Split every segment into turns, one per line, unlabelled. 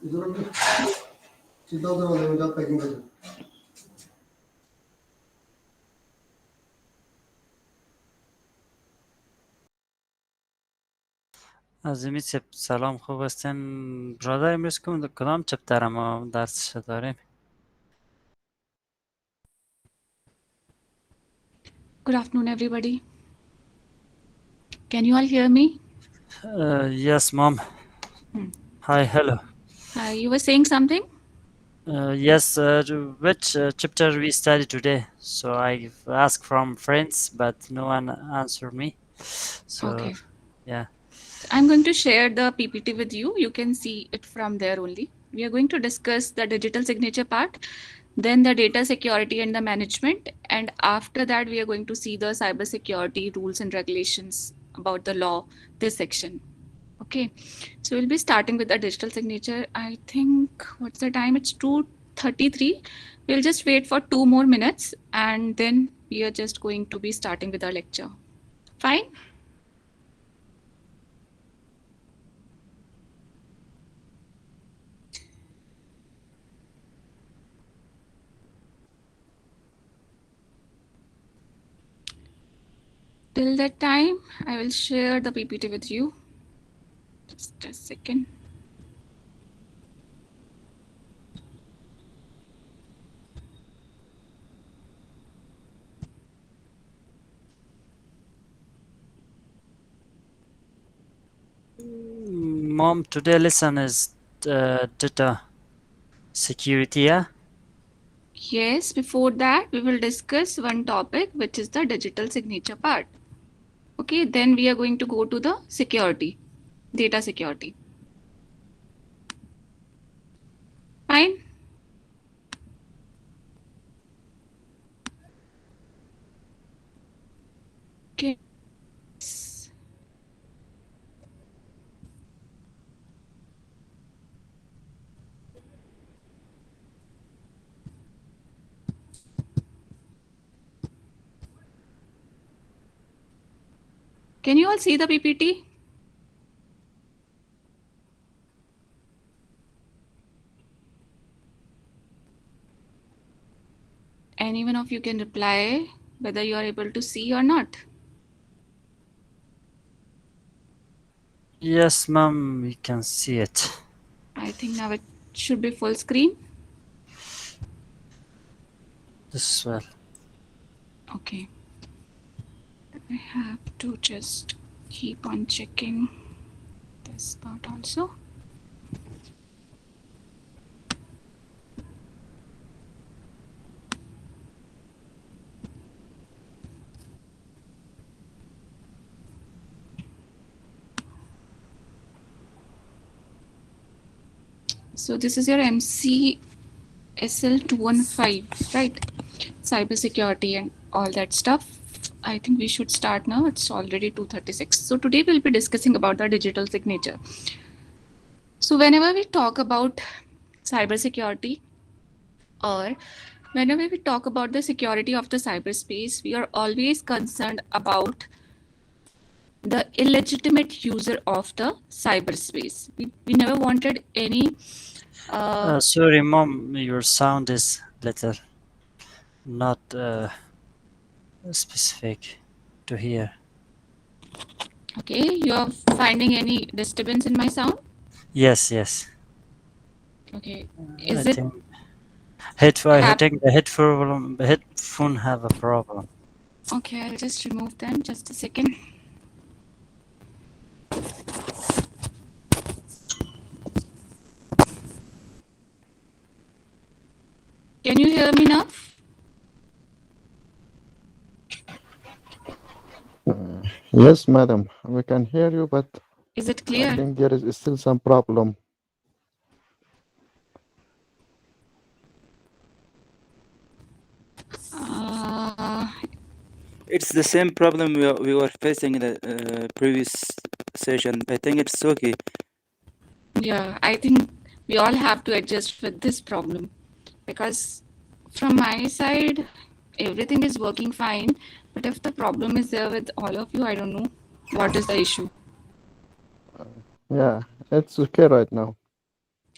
ಇದರಲ್ಲಿ ಸಿದ್ಧಾಂತ ಪ್ಯಾಕಿಂಗ್ ಇದೆ.
عزیزی سلام، خوب هستین برادر؟ امروز کدام چپتر ما درس داریم؟
Good afternoon, everybody. Can you all hear me?
Yes, mom. Hi, hello.
You were saying something?
Yes, which chapter we study today? So I asked from friends, but no one answered me. So,
Okay.
yeah.
I'm going to share the PPT with you. You can see it from there only. We are going to discuss the digital signature part, then the data security and the management. And after that, we are going to see the cyber security rules and regulations about the law, this section. Okay. So we'll be starting with the digital signature. I think, what's the time? It's 2:33. We'll just wait for 2 more minutes and then we are just going to be starting with our lecture. Fine? Till that time, I will share the PPT with you. Just a second.
Mom, today lesson is data security, yeah?
Yes, before that, we will discuss one topic, which is the digital signature part. Okay, then we are going to go to the security, data security. Fine? Okay. Can you all see the PPT? Any one of you can reply whether you are able to see or not.
Yes, mom, we can see it.
I think now it should be full screen.
This well.
Okay. I have to just keep on checking this part also. So this is your MCSL215, right? Cybersecurity and all that stuff. I think we should start now. It's already 2:36. So today we'll be discussing about the digital signature. So whenever we talk about cybersecurity or whenever we talk about the security of the cyberspace, we are always concerned about the illegitimate user of the cyberspace. We never wanted any
Sorry, mom, your sound is little not specific to hear.
Okay, you are finding any disturbance in my sound?
Yes, yes.
Okay,
I
is it
think I think the headphone have a problem.
okay? I'll just remove them. Just a second. Can you hear me now?
Yes, madam, we can hear you, but
Is it
I
clear?
think there is still some problem.
It's the same problem we were facing in the previous session. I think it's okay.
Yeah, I think we all have to adjust with this problem because from my side, everything is working fine. But if the problem is there with all of you, I don't know what is the issue.
Yeah, it's okay right now.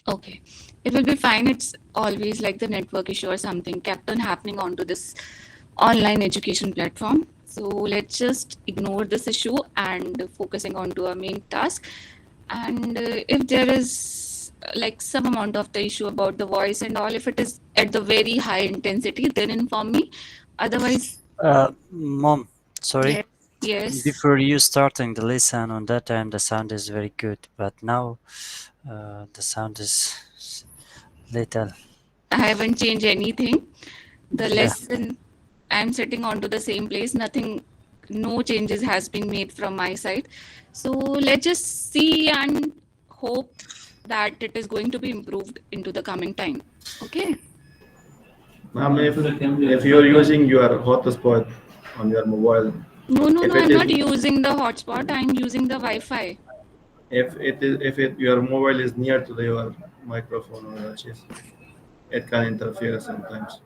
Okay, it will be fine. It's always like the network issue or something kept on happening onto this online education platform. So let's just ignore this issue and focusing on to our main task. And if there is like some amount of the issue about the voice and all, if it is at the very high intensity, then inform me. Otherwise,
Mom, sorry.
yes, yes.
Before you starting the lesson on that time, the sound is very good, but now the sound is little.
I haven't changed anything. The
Yeah.
lesson, I'm sitting onto the same place. Nothing, no changes has been made from my side. So let's just see and hope that it is going to be improved into the coming time. Okay.
Ma'am, if you're using your hotspot on your mobile,
No,
if
I'm
it
not
is
using the hotspot. I'm using the Wi-Fi.
if your mobile is near to your microphone or your chest, it can interfere sometimes.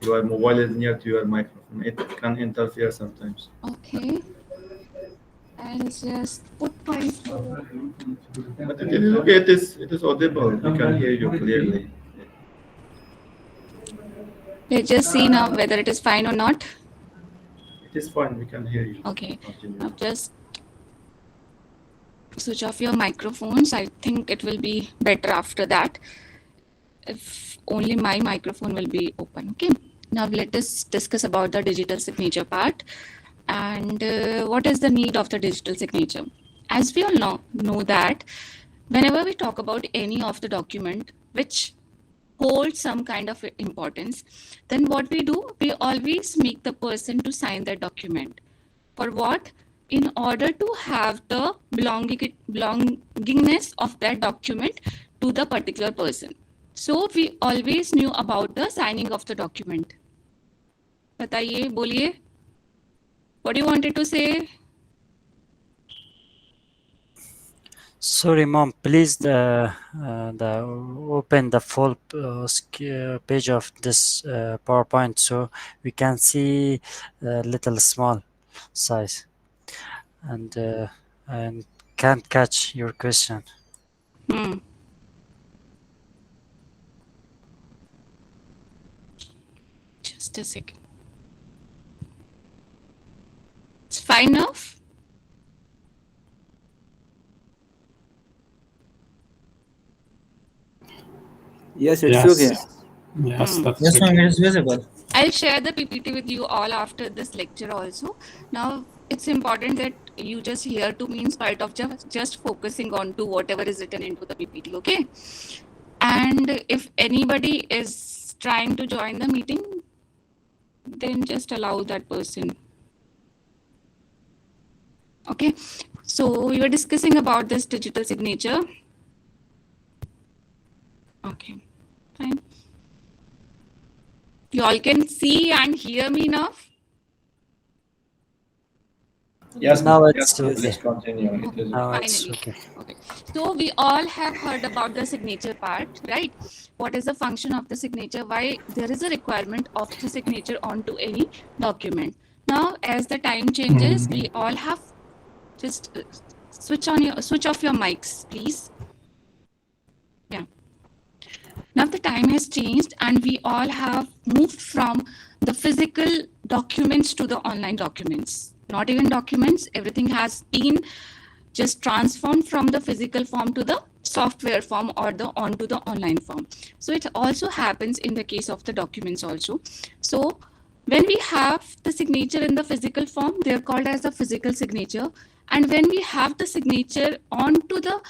Your mobile is near to your microphone, it can interfere sometimes.
Okay. I'll just put my.
But it is okay. It is audible. We can hear you clearly.
Let's just see now whether it is fine or not.
It is fine. We can hear you.
Okay.
Continue.
Now just switch off your microphones. I think it will be better after that. If only my microphone will be open. Okay. Now let us discuss about the digital signature part and what is the need of the digital signature. As we all know that whenever we talk about any of the document which holds some kind of importance, then what we do, we always make the person to sign that document. For what? In order to have the belongingness of that document to the particular person. So we always knew about the signing of the document. Bataiye, boliye. What do you wanted to say?
Sorry, Mom. Please, open the full page of this PowerPoint so we can see a little small size, and can't catch your question.
Just a second. It's fine enough.
Yes, it's
Yes.
okay.
Yes, that's
Yes,
okay.
ma'am, it is visible.
I'll share the PPT with you all after this lecture also. Now, it's important that you just hear to me in spite of just focusing on to whatever is written into the PPT, okay? And if anybody is trying to join the meeting, then just allow that person. Okay, so we were discussing about this digital signature. Okay, fine. You all can see and hear me now?
Yes,
Now
ma'am.
it's
Yes,
okay.
please continue. It is
Now it's
Finally.
okay.
Okay. So we all have heard about the signature part, right? What is the function of the signature? Why there is a requirement of the signature onto any document. Now, as the time changes, we all have just switch off your mics, please. Yeah. Now the time has changed and we all have moved from the physical documents to the online documents. Not even documents, everything has been just transformed from the physical form to the software form or the onto the online form. So it also happens in the case of the documents also. So when we have the signature in the physical form, they're called as the physical signature. And when we have the signature onto the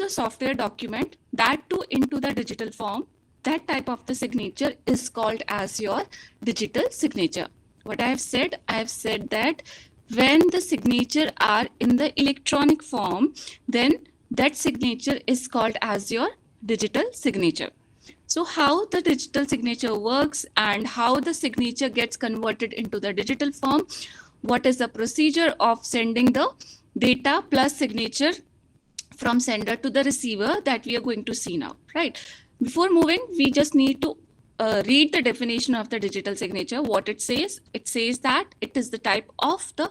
software document, that too into the digital form, that type of the signature is called as your digital signature. What I have said that when the signature are in the electronic form, then that signature is called as your digital signature. So how the digital signature works and how the signature gets converted into the digital form, what is the procedure of sending the data plus signature from sender to the receiver, that we are going to see now, right? Before moving, we just need to read the definition of the digital signature. What it says that it is the type of the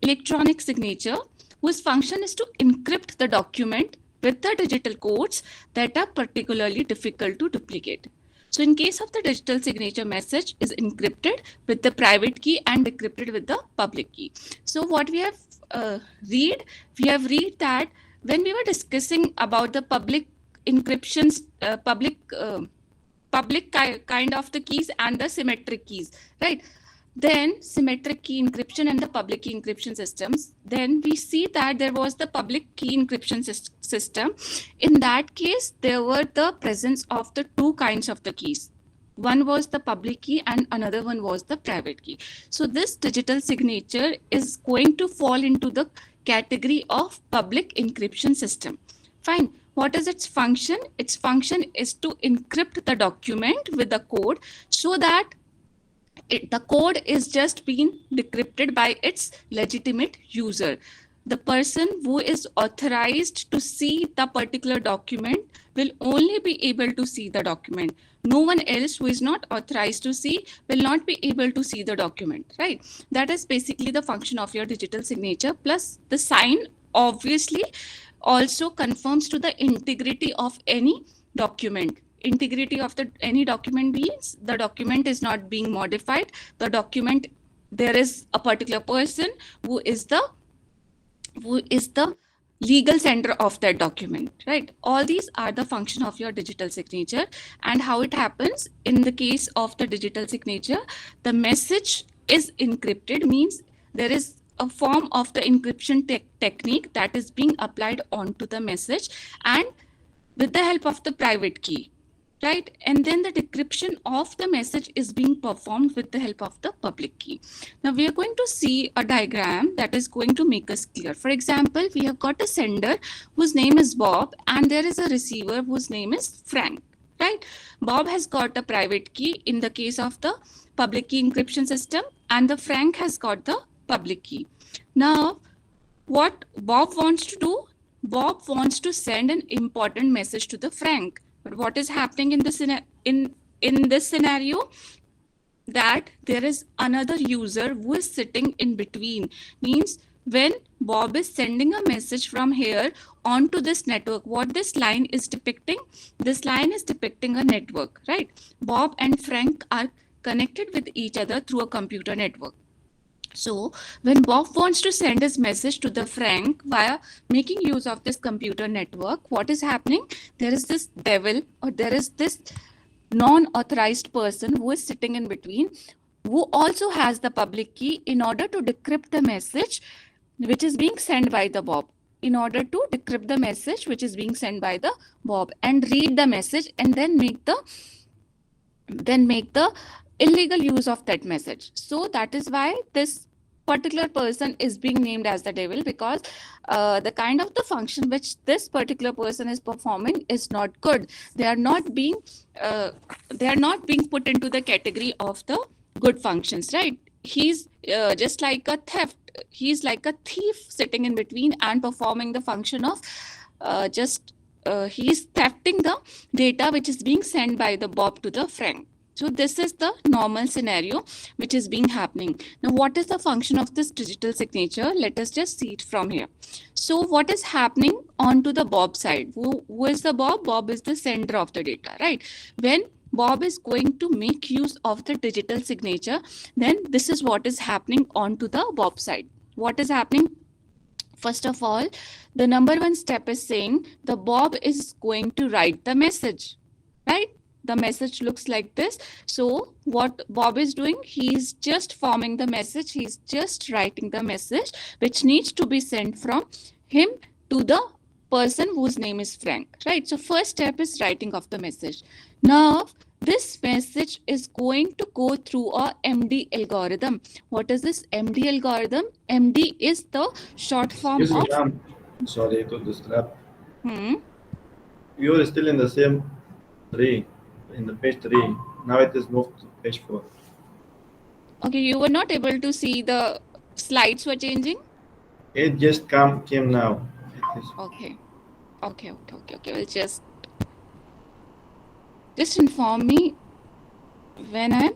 electronic signature whose function is to encrypt the document with the digital codes that are particularly difficult to duplicate. So in case of the digital signature, message is encrypted with the private key and decrypted with the public key. So what we have read that when we were discussing about the public encryptions, public kind of the keys and the symmetric keys, right? Then symmetric key encryption and the public key encryption systems. Then we see that there was the public key encryption system. In that case, there were the presence of the two kinds of the keys. One was the public key and another one was the private key. So this digital signature is going to fall into the category of public encryption system. Fine. What is its function? Its function is to encrypt the document with the code so that the code is just being decrypted by its legitimate user. The person who is authorized to see the particular document will only be able to see the document. No one else who is not authorized to see will not be able to see the document, right? That is basically the function of your digital signature. Plus the sign obviously also confirms to the integrity of any document. Integrity of any document means the document is not being modified. The document, there is a particular person who is the legal sender of that document, right? All these are the function of your digital signature. And how it happens in the case of the digital signature, the message is encrypted, means there is a form of the encryption technique that is being applied onto the message and with the help of the private key, right? And then the decryption of the message is being performed with the help of the public key. Now we are going to see a diagram that is going to make us clear. For example, we have got a sender whose name is Bob and there is a receiver whose name is Frank, right? Bob has got a private key in the case of the public key encryption system and the Frank has got the public key. Now, what Bob wants to do? Bob wants to send an important message to the Frank. But what is happening in this scenario? That there is another user who is sitting in between. Means when Bob is sending a message from here onto this network, what this line is depicting? This line is depicting a network, right? Bob and Frank are connected with each other through a computer network. So when Bob wants to send his message to the Frank via making use of this computer network, what is happening? There is this devil or there is this non-authorized person who is sitting in between, who also has the public key in order to decrypt the message which is being sent by the Bob. In order to decrypt the message which is being sent by the Bob and read the message and then make the illegal use of that message. So that is why this particular person is being named as the devil, because the kind of the function which this particular person is performing is not good. They are not being put into the category of the good functions, right? He's just like a theft. He's like a thief sitting in between and performing the function of he's thefting the data which is being sent by the Bob to the Frank. So this is the normal scenario which is being happening. Now, what is the function of this digital signature? Let us just see it from here. So what is happening onto the Bob side? Who is the Bob? Bob is the sender of the data, right? When Bob is going to make use of the digital signature, then this is what is happening onto the Bob side. What is happening? First of all, the number one step is saying the Bob is going to write the message, right? The message looks like this. So what Bob is doing, he's just forming the message. He's just writing the message, which needs to be sent from him to the person whose name is Frank, right? So first step is writing of the message. Now, this message is going to go through a MD algorithm. What is this MD algorithm? MD is the short form
Yes,
of...
ma'am. Sorry to disrupt.
Hmm?
You are still in the same tree, in the page 3. Now it is moved to page 4.
Okay, you were not able to see the slides were changing?
It just came now. It is.
Okay. Well, just inform me when I'm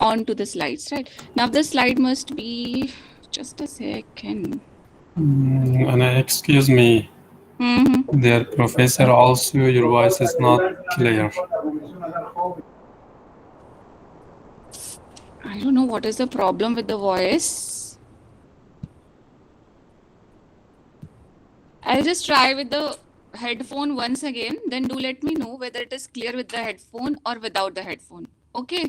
on to the slides, right? Now the slide must be, just a second.
And excuse me,
Mm-hmm.
dear professor, also your voice is not clear.
I don't know what is the problem with the voice. I'll just try with the headphone once again. Then do let me know whether it is clear with the headphone or without the headphone. Okay.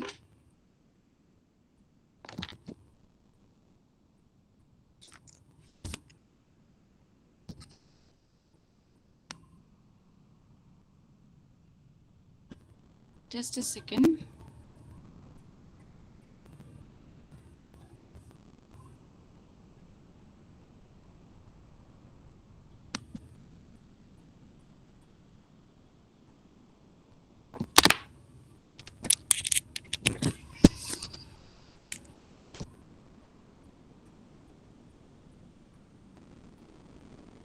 Just a second.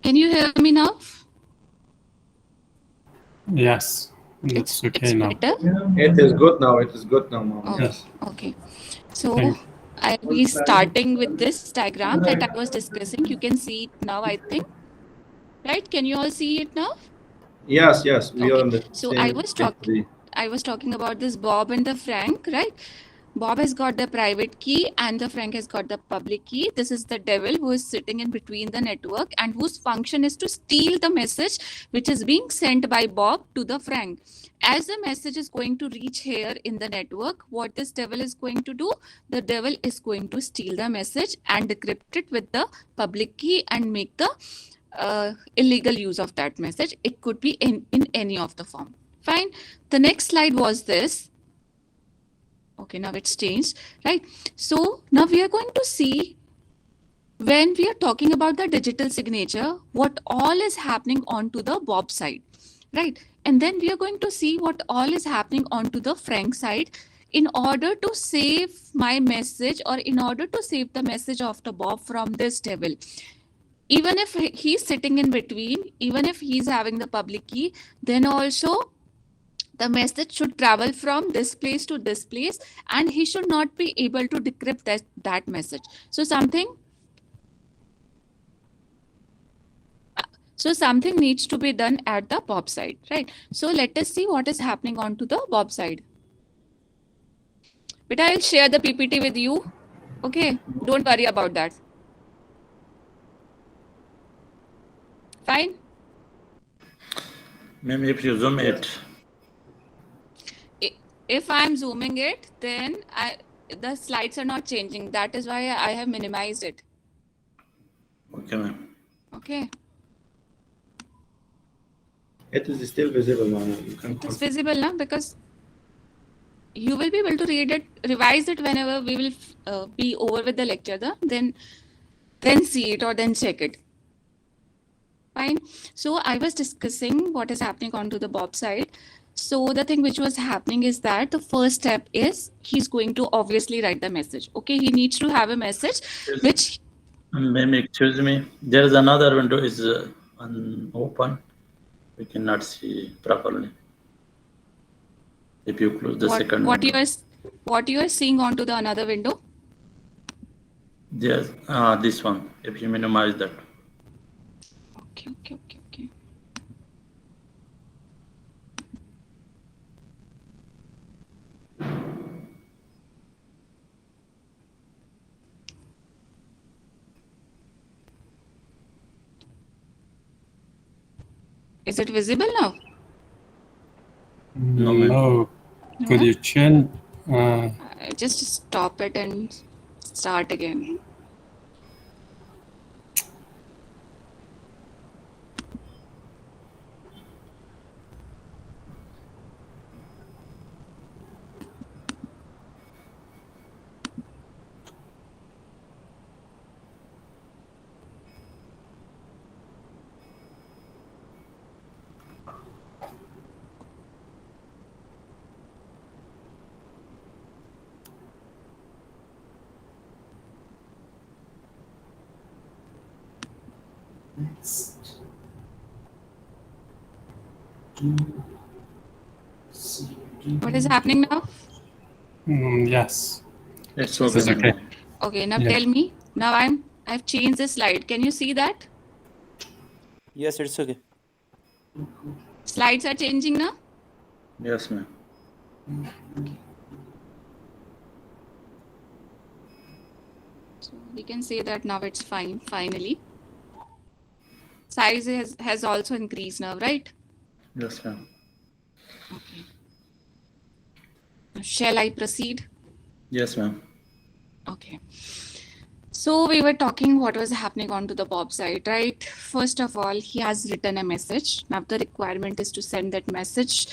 Can you hear me now?
Yes, it's okay now.
Better?
It is good now. It is good now, Mom.
Oh,
Yes.
okay. So
Thank
I'll be starting with this diagram that I was discussing. You can see it now, I think. Right? Can you all see it now?
Yes, yes. We are
Okay.
on the
So
same
I was talking about this Bob and the Frank, right? Bob has got the private key and the Frank has got the public key. This is the devil who is sitting in between the network and whose function is to steal the message which is being sent by Bob to the Frank. As the message is going to reach here in the network, what this devil is going to do? The devil is going to steal the message and decrypt it with the public key and make the illegal use of that message. It could be in any of the form. Fine. The next slide was this. Okay, now it's changed, right? So now we are going to see when we are talking about the digital signature, what all is happening onto the Bob side, right? And then we are going to see what all is happening onto the Frank side in order to save my message or in order to save the message of the Bob from this devil. Even if he's sitting in between, even if he's having the public key, then also the message should travel from this place to this place and he should not be able to decrypt that message. So something needs to be done at the Bob side, right? So let us see what is happening onto the Bob side. But I'll share the PPT with you. Okay, don't worry about that. Fine.
Maybe if you zoom it.
If I'm zooming it, then the slides are not changing. That is why I have minimized it.
Okay, ma'am.
Okay.
It is still visible, Mom. You can
It's visible now because you will be able to read it, revise it whenever we will be over with the lecture. Then see it or then check it. Fine. So I was discussing what is happening onto the Bob side. So the thing which was happening is that the first step is he's going to obviously write the message. Okay, he needs to have a message which.
Maybe excuse me. There is another window is open. We cannot see properly. If you close the second window.
What you are seeing onto the another window?
Yes, this one. If you minimize that.
Okay. Is it visible now?
No. Could you change?
Just stop it and start again. What is happening now?
Yes.
It's
This is
okay.
okay.
Okay, now
Yeah.
tell me. Now I'm I've changed the slide. Can you see that?
Yes, it's okay.
Slides are changing now?
Yes, ma'am.
So we can say that now it's fine, finally. Size has also increased now, right?
Yes, ma'am.
Okay. Shall I proceed?
Yes, ma'am.
Okay. So we were talking what was happening onto the Bob side, right? First of all, he has written a message. Now the requirement is to send that message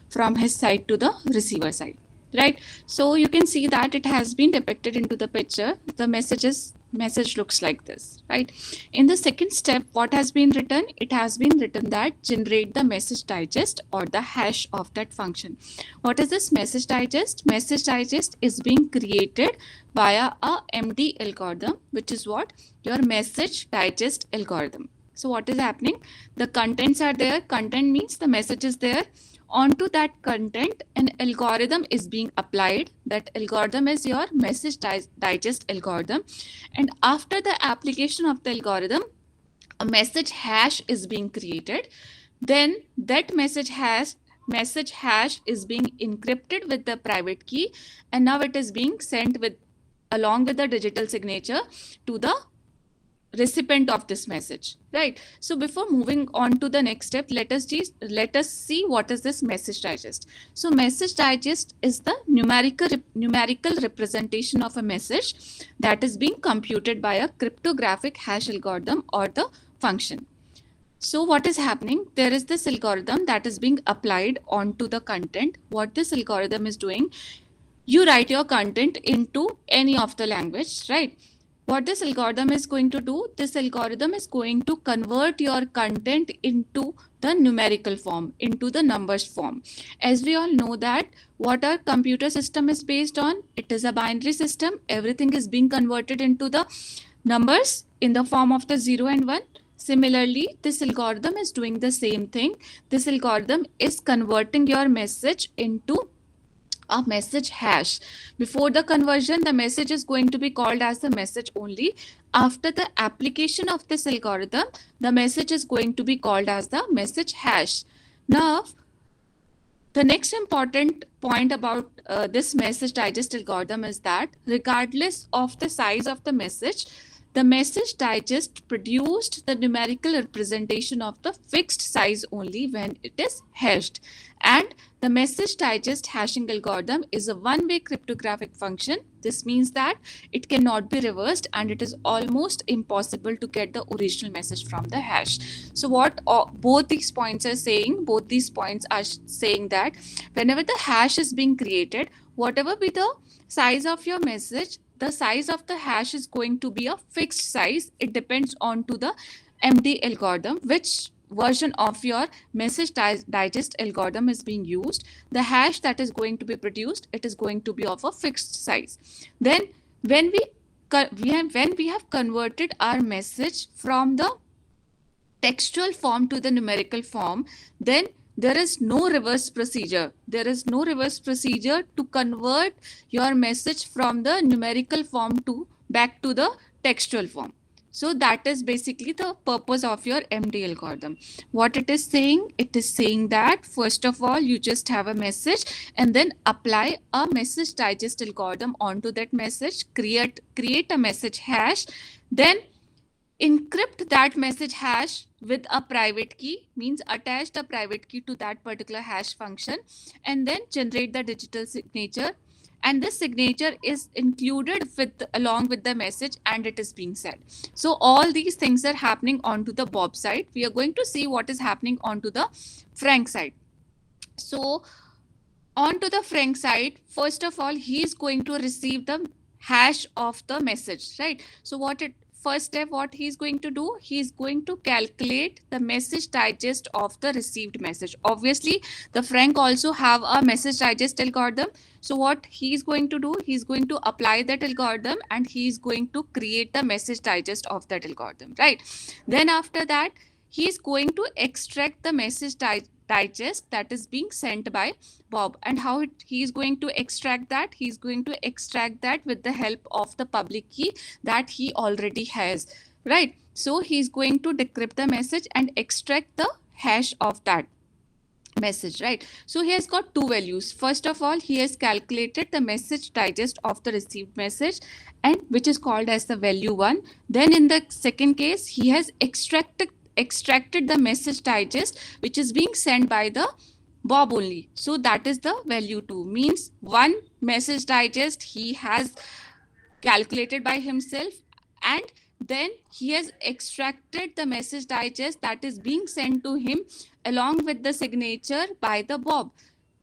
from his side to the receiver side, right? So you can see that it has been depicted into the picture. The message looks like this, right? In the second step, what has been written? It has been written that generate the message digest or the hash of that function. What is this message digest? Message digest is being created via a MD algorithm, which is what? Your message digest algorithm. So what is happening? The contents are there. Content means the message is there. Onto that content, an algorithm is being applied. That algorithm is your message digest algorithm. And after the application of the algorithm, a message hash is being created. Then that message hash is being encrypted with the private key, and now it is being sent with along with the digital signature to the recipient of this message, right? So before moving on to the next step, let us see what is this message digest. So message digest is the numerical representation of a message that is being computed by a cryptographic hash algorithm or the function. So what is happening? There is this algorithm that is being applied onto the content. What this algorithm is doing, you write your content into any of the language, right? What this algorithm is going to do, this algorithm is going to convert your content into the numerical form, into the numbers form. As we all know that what our computer system is based on, it is a binary system. Everything is being converted into the numbers in the form of the 0 and 1. Similarly, this algorithm is doing the same thing. This algorithm is converting your message into a message hash. Before the conversion, the message is going to be called as the message only. After the application of this algorithm, the message is going to be called as the message hash. Now, the next important point about this message digest algorithm is that regardless of the size of the message digest produced the numerical representation of the fixed size only when it is hashed. And the message digest hashing algorithm is a one-way cryptographic function. This means that it cannot be reversed and it is almost impossible to get the original message from the hash. So what both these points are saying, that whenever the hash is being created, whatever be the size of your message, the size of the hash is going to be a fixed size. It depends on to the MD algorithm, which version of your message digest algorithm is being used. The hash that is going to be produced, it is going to be of a fixed size. Then when we have converted our message from the textual form to the numerical form, then there is no reverse procedure. There is no reverse procedure to convert your message from the numerical form to back to the textual form. So that is basically the purpose of your MD algorithm. What it is saying that first of all, you just have a message and then apply a message digest algorithm onto that message, create a message hash, then encrypt that message hash with a private key, means attach the private key to that particular hash function, and then generate the digital signature. And this signature is included along with the message and it is being sent. So all these things are happening onto the Bob side. We are going to see what is happening onto the Frank side. So onto the Frank side, first of all, he is going to receive the hash of the message, right? So first step, what he's going to do, he's going to calculate the message digest of the received message. Obviously, the Frank also have a message digest algorithm. So what he's going to do, he's going to apply that algorithm and he's going to create the message digest of that algorithm, right? Then after that, he's going to extract the message digest that is being sent by Bob. And how he is going to extract that? He's going to extract that with the help of the public key that he already has, right? So he's going to decrypt the message and extract the hash of that message, right? So he has got two values. First of all, he has calculated the message digest of the received message, and which is called as the value 1. Then in the second case, he has extracted the message digest which is being sent by the Bob only. So that is the value 2. Means one message digest he has calculated by himself, and then he has extracted the message digest that is being sent to him along with the signature by the Bob.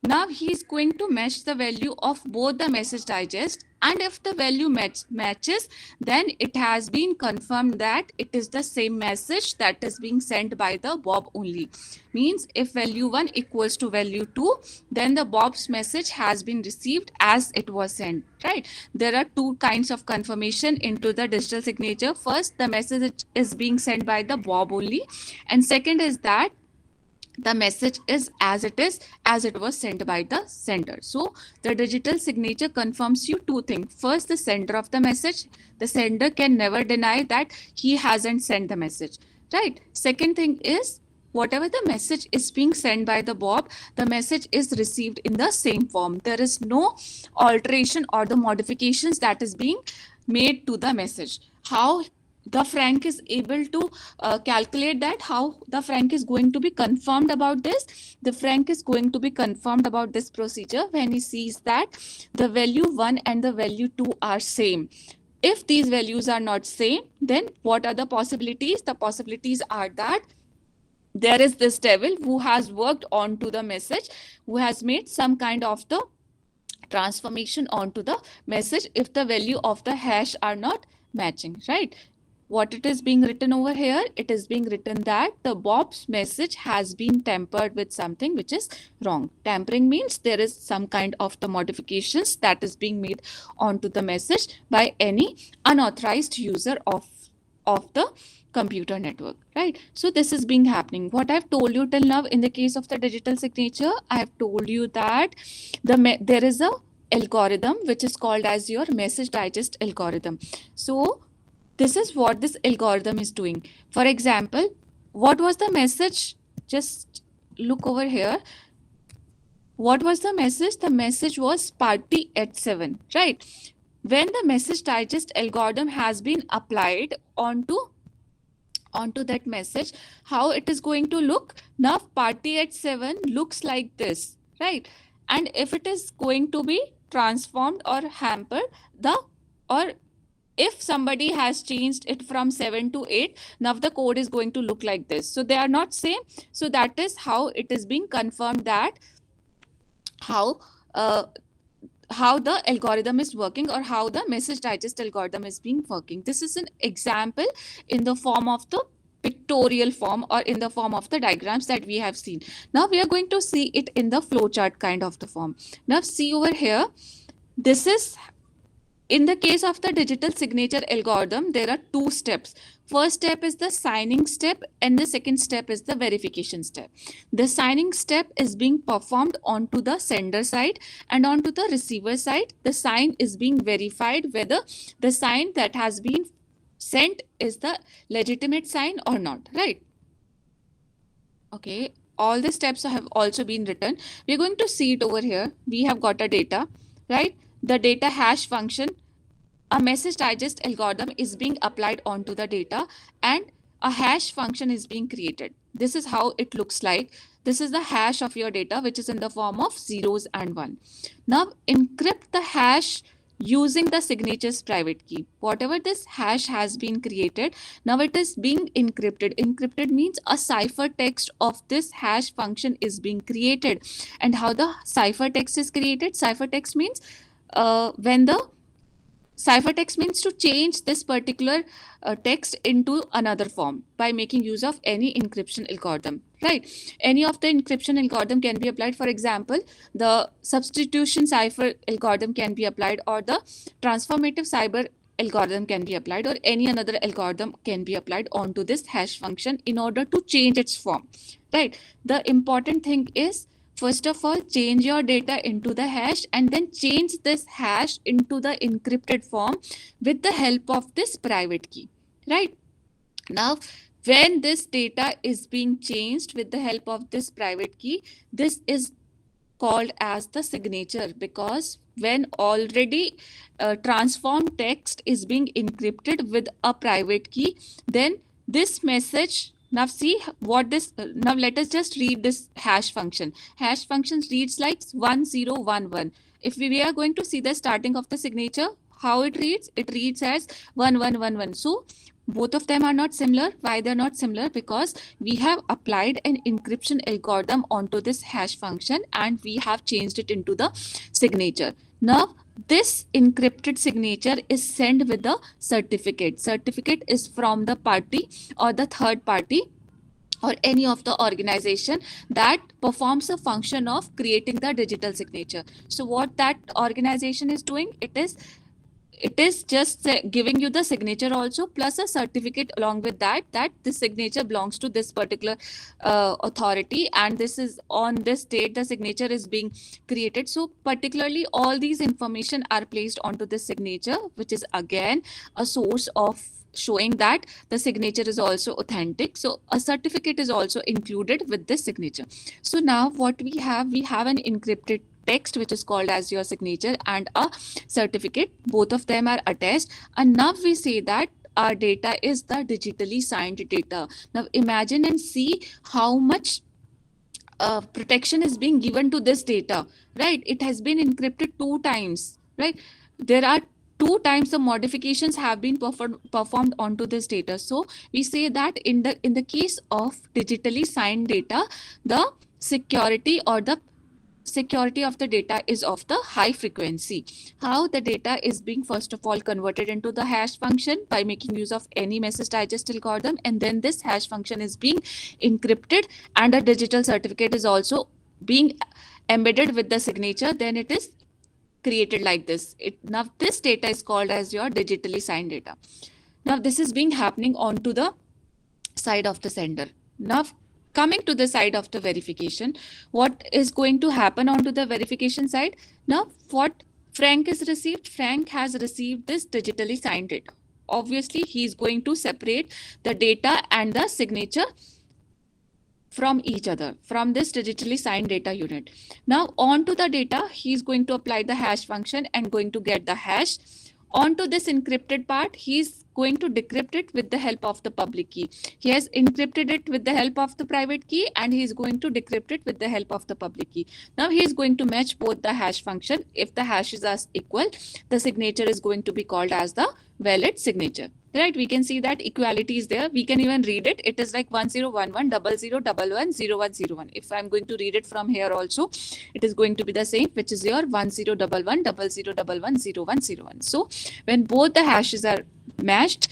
Now he is going to match the value of both the message digest, and if the value matches, then it has been confirmed that it is the same message that is being sent by the Bob only. Means if value 1 equals to value 2, then the Bob's message has been received as it was sent, right? There are two kinds of confirmation into the digital signature. First, the message is being sent by the Bob only, and second is that the message is as it was sent by the sender. So the digital signature confirms you two things. First, the sender of the message. The sender can never deny that he hasn't sent the message, right? Second thing is, whatever the message is being sent by the Bob, the message is received in the same form. There is no alteration or the modifications that is being made to the message. How the Frank is able to calculate that, how the Frank is going to be confirmed about this? The Frank is going to be confirmed about this procedure when he sees that the value 1 and the value 2 are same. If these values are not same, then what are the possibilities? The possibilities are that there is this devil who has worked onto the message, who has made some kind of the transformation onto the message if the value of the hash are not matching, right? What it is being written over here, it is being written that the Bob's message has been tampered with something which is wrong. Tampering means there is some kind of the modifications that is being made onto the message by any unauthorized user of the computer network, right? So this is being happening. What I've told you till now in the case of the digital signature, I have told you that there is a algorithm which is called as your message digest algorithm. So this is what this algorithm is doing. For example, what was the message? Just look over here. What was the message? The message was party at 7, right? When the message digest algorithm has been applied onto that message, how it is going to look? Now party at 7 looks like this, right? And if it is going to be transformed or hampered, if somebody has changed it from 7 to 8, now the code is going to look like this. So they are not same. So that is how it is being confirmed that how the algorithm is working, or how the message digest algorithm is being working. This is an example in the form of the pictorial form or in the form of the diagrams that we have seen. Now we are going to see it in the flowchart kind of the form. Now see over here, this is in the case of the digital signature algorithm, there are two steps. First step is the signing step, and the second step is the verification step. The signing step is being performed onto the sender side, and onto the receiver side, the sign is being verified whether the sign that has been sent is the legitimate sign or not, right? Okay, all the steps have also been written. We're going to see it over here. We have got a data, right? The data hash function, a message digest algorithm is being applied onto the data, and a hash function is being created. This is how it looks like. This is the hash of your data, which is in the form of zeros and 1. Now encrypt the hash using the signature's private key. Whatever this hash has been created, now it is being encrypted. Encrypted means a ciphertext of this hash function is being created. And how the ciphertext is created? Ciphertext means ciphertext means to change this particular text into another form by making use of any encryption algorithm, right? Any of the encryption algorithm can be applied. For example, the substitution cipher algorithm can be applied, or the transformative cyber algorithm can be applied, or any another algorithm can be applied onto this hash function in order to change its form, right? The important thing is, first of all, change your data into the hash and then change this hash into the encrypted form with the help of this private key, right? Now, when this data is being changed with the help of this private key, this is called as the signature, because when already transformed text is being encrypted with a private key, then this message, now see what this, now let us just read this hash function. Hash function reads like 1011. If we are going to see the starting of the signature, how it reads as 1111. So both of them are not similar. Why they're not similar? Because we have applied an encryption algorithm onto this hash function and we have changed it into the signature. Now, this encrypted signature is sent with the certificate. Certificate is from the party or the third party or any of the organization that performs a function of creating the digital signature. So what that organization is doing, it is just giving you the signature also plus a certificate along with that this signature belongs to this particular authority, and this is on this date the signature is being created. So particularly all these information are placed onto this signature, which is again a source of showing that the signature is also authentic. So a certificate is also included with this signature. So now what we have an encrypted text which is called as your signature and a certificate. Both of them are attached, and now we say that our data is the digitally signed data. Now imagine and see how much protection is being given to this data, right? It has been encrypted 2 times, right? There are 2 times the modifications have been performed onto this data. So we say that in the case of digitally signed data, the security or the security of the data is of the high frequency. How the data is being first of all converted into the hash function by making use of any message digest algorithm, and then this hash function is being encrypted and a digital certificate is also being embedded with the signature. Then it is created like this. Now this data is called as your digitally signed data. Now this is being happening onto the side of the sender. Now coming to the side of the verification, what is going to happen onto the verification side? Now, what Frank has received? Frank has received this digitally signed data. Obviously, he is going to separate the data and the signature from each other, from this digitally signed data unit. Now, onto the data, he is going to apply the hash function and going to get the hash. Onto this encrypted part, he is going to decrypt it with the help of the public key. He has encrypted it with the help of the private key and he is going to decrypt it with the help of the public key. Now he is going to match both the hash function. If the hashes are equal, the signature is going to be called as the valid signature. Right? We can see that equality is there. We can even read it. It is like 101100110101. If I'm going to read it from here also, it is going to be the same, which is your 101100110101. So when both the hashes are matched,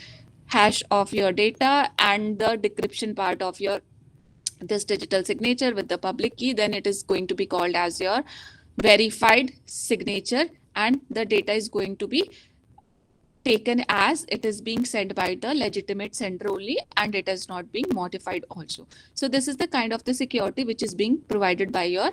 hash of your data and the decryption part of your this digital signature with the public key, then it is going to be called as your verified signature, and the data is going to be taken as it is being sent by the legitimate sender only, and it is not being modified also. So this is the kind of the security which is being provided by your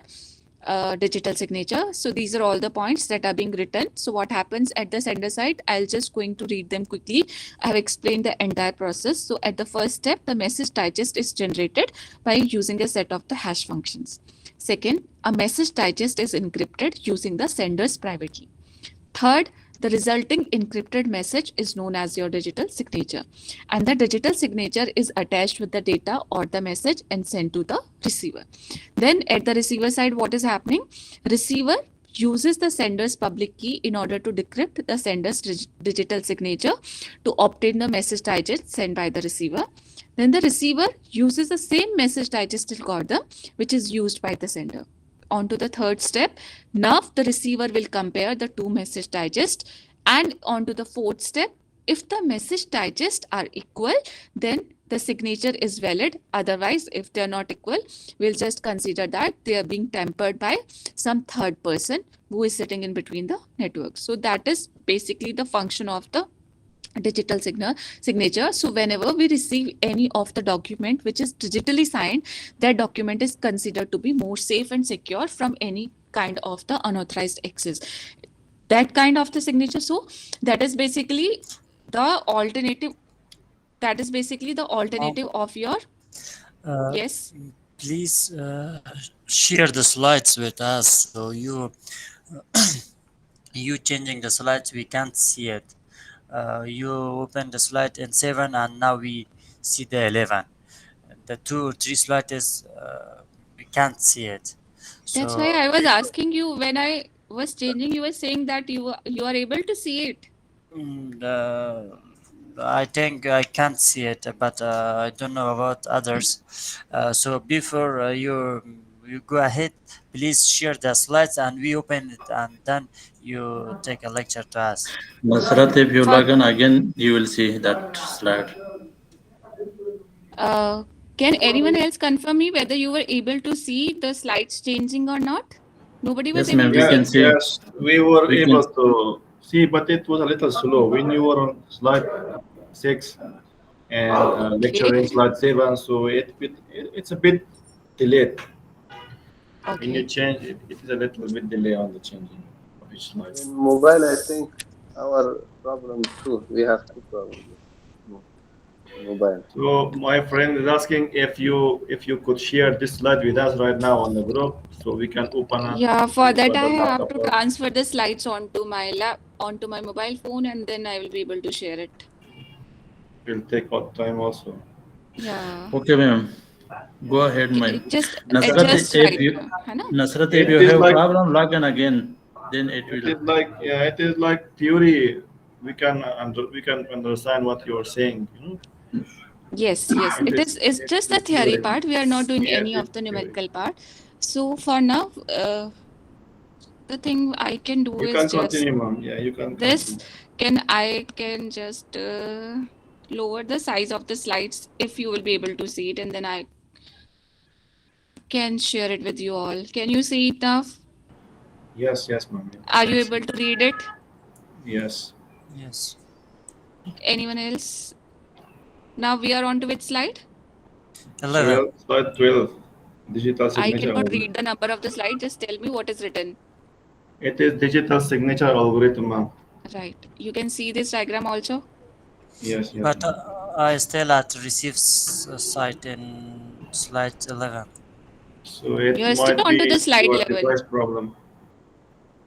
digital signature. So these are all the points that are being written. So what happens at the sender side, I'll just going to read them quickly. I have explained the entire process. So at the first step, the message digest is generated by using a set of the hash functions. Second, a message digest is encrypted using the sender's private key. Third, the resulting encrypted message is known as your digital signature, and the digital signature is attached with the data or the message and sent to the receiver. Then at the receiver side, what is happening? Receiver uses the sender's public key in order to decrypt the sender's digital signature to obtain the message digest sent by the receiver. Then the receiver uses the same message digest algorithm which is used by the sender. On to the third step, now the receiver will compare the 2 message digests, and on to the fourth step, if the message digests are equal, then the signature is valid. Otherwise, if they are not equal, we'll just consider that they are being tampered by some third person who is sitting in between the networks. So that is basically the function of the digital signature. So whenever we receive any of the document which is digitally signed, that document is considered to be more safe and secure from any kind of the unauthorized access. That kind of the signature. So that is basically the alternative. That is basically the alternative of your
Uh,
yes.
Please share the slides with us. So you changing the slides, we can't see it. You open the slide in 7 and now we see the 11. The 2 or 3 slides is we can't see it.
That's why
So
I was asking you when I was changing. You were saying that you are able to see it.
I think I can't see it, but I don't know about others. So before you go ahead, please share the slides and we open it, and then you take a lecture to us.
Nasrat, if you
For
log in again, you will see that slide.
uh, can anyone else confirm me whether you were able to see the slides changing or not? Nobody was
Yes,
able
ma'am,
to
we
Yeah,
can
see.
see.
yes, we were
We
able
can.
to see, but it was a little slow when you were on slide 6 and
Okay.
lecturing slide 7. So it's a bit delayed. When you
Okay.
change it, it is a little bit delay on the changing of each slide.
In mobile, I think our problem too. We have two problems with mobile.
So my friend is asking if you could share this slide with us right now on the group so we can open up
Yeah, for that
for
I
the
have
laptop.
to transfer the slides onto my mobile phone, and then I will be able to share it.
Will take out time also.
Yeah.
Okay, ma'am. Go ahead,
Okay,
ma'am.
just
Nasrat,
adjust
if
right
you
now, है ना?
Nasrat, if
It
you
is
have
like
problem, log in again. Then it
it
will.
is like yeah, it is like theory. We can understand what you are saying.
Yes, yes.
It
It's
it
just the
is
theory
theory.
part. We are not doing
Yeah,
any
it is
of the
theory.
numerical part. So for now, the thing I can do
You
is
can
just
continue, ma'am. Yeah, you can
this.
continue.
I can just lower the size of the slides if you will be able to see it, and then I can share it with you all. Can you see it now?
Yes, yes, ma'am.
Are
I
you
can
able
see.
to read it?
Yes.
Yes.
Anyone else? Now we are on to which slide?
11.
Slide 12. Digital
I
signature
cannot
algorithm.
read the number of the slide. Just tell me what is written.
It is digital signature algorithm, ma'am.
Right. You can see this diagram also.
Yes, yes,
But
ma'am.
I still at receive site in slide 11.
So it
You are still
might
on to
be
the slide
your
11.
device problem.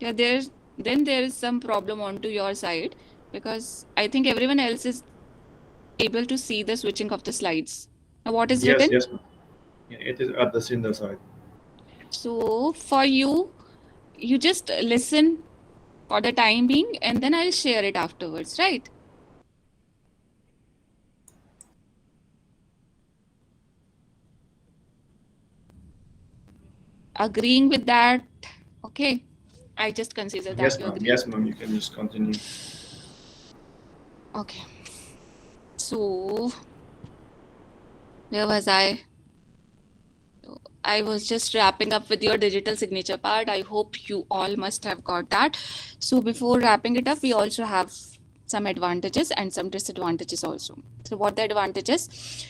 Yeah, there is some problem onto your side, because I think everyone else is able to see the switching of the slides. Now what is
Yes,
written?
yes, ma'am. Yeah, it is at the sender side.
So for you, you just listen for the time being, and then I'll share it afterwards, right? Agreeing with that? Okay. I just consider that
Yes,
you
ma'am.
agree.
Yes, ma'am. You can just continue.
Okay. So where was I? I was just wrapping up with your digital signature part. I hope you all must have got that. So before wrapping it up, we also have some advantages and some disadvantages also. So what the advantages?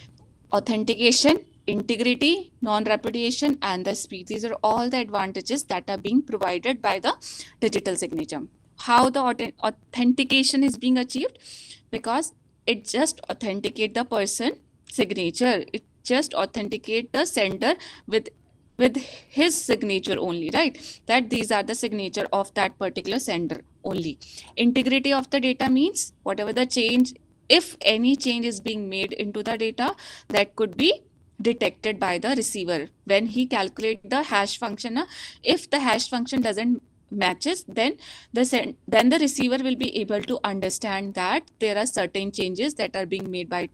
Authentication, integrity, non-repudiation, and the speed. These are all the advantages that are being provided by the digital signature. How the authentication is being achieved? Because it just authenticate the person signature. It just authenticate the sender with his signature only, right? That these are the signature of that particular sender only. Integrity of the data means whatever the change, if any change is being made into the data, that could be detected by the receiver when he calculate the hash function. If the hash function doesn't matches, then the receiver will be able to understand that there are certain changes that are being made by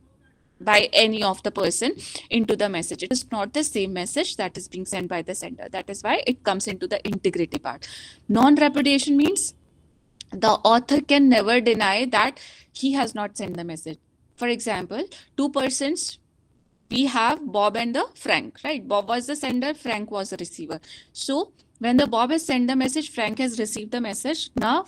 any of the person into the message. It is not the same message that is being sent by the sender. That is why it comes into the integrity part. Non-repudiation means the author can never deny that he has not sent the message. For example, two persons, we have Bob and the Frank, right? Bob was the sender, Frank was the receiver. So when the Bob has sent the message, Frank has received the message. Now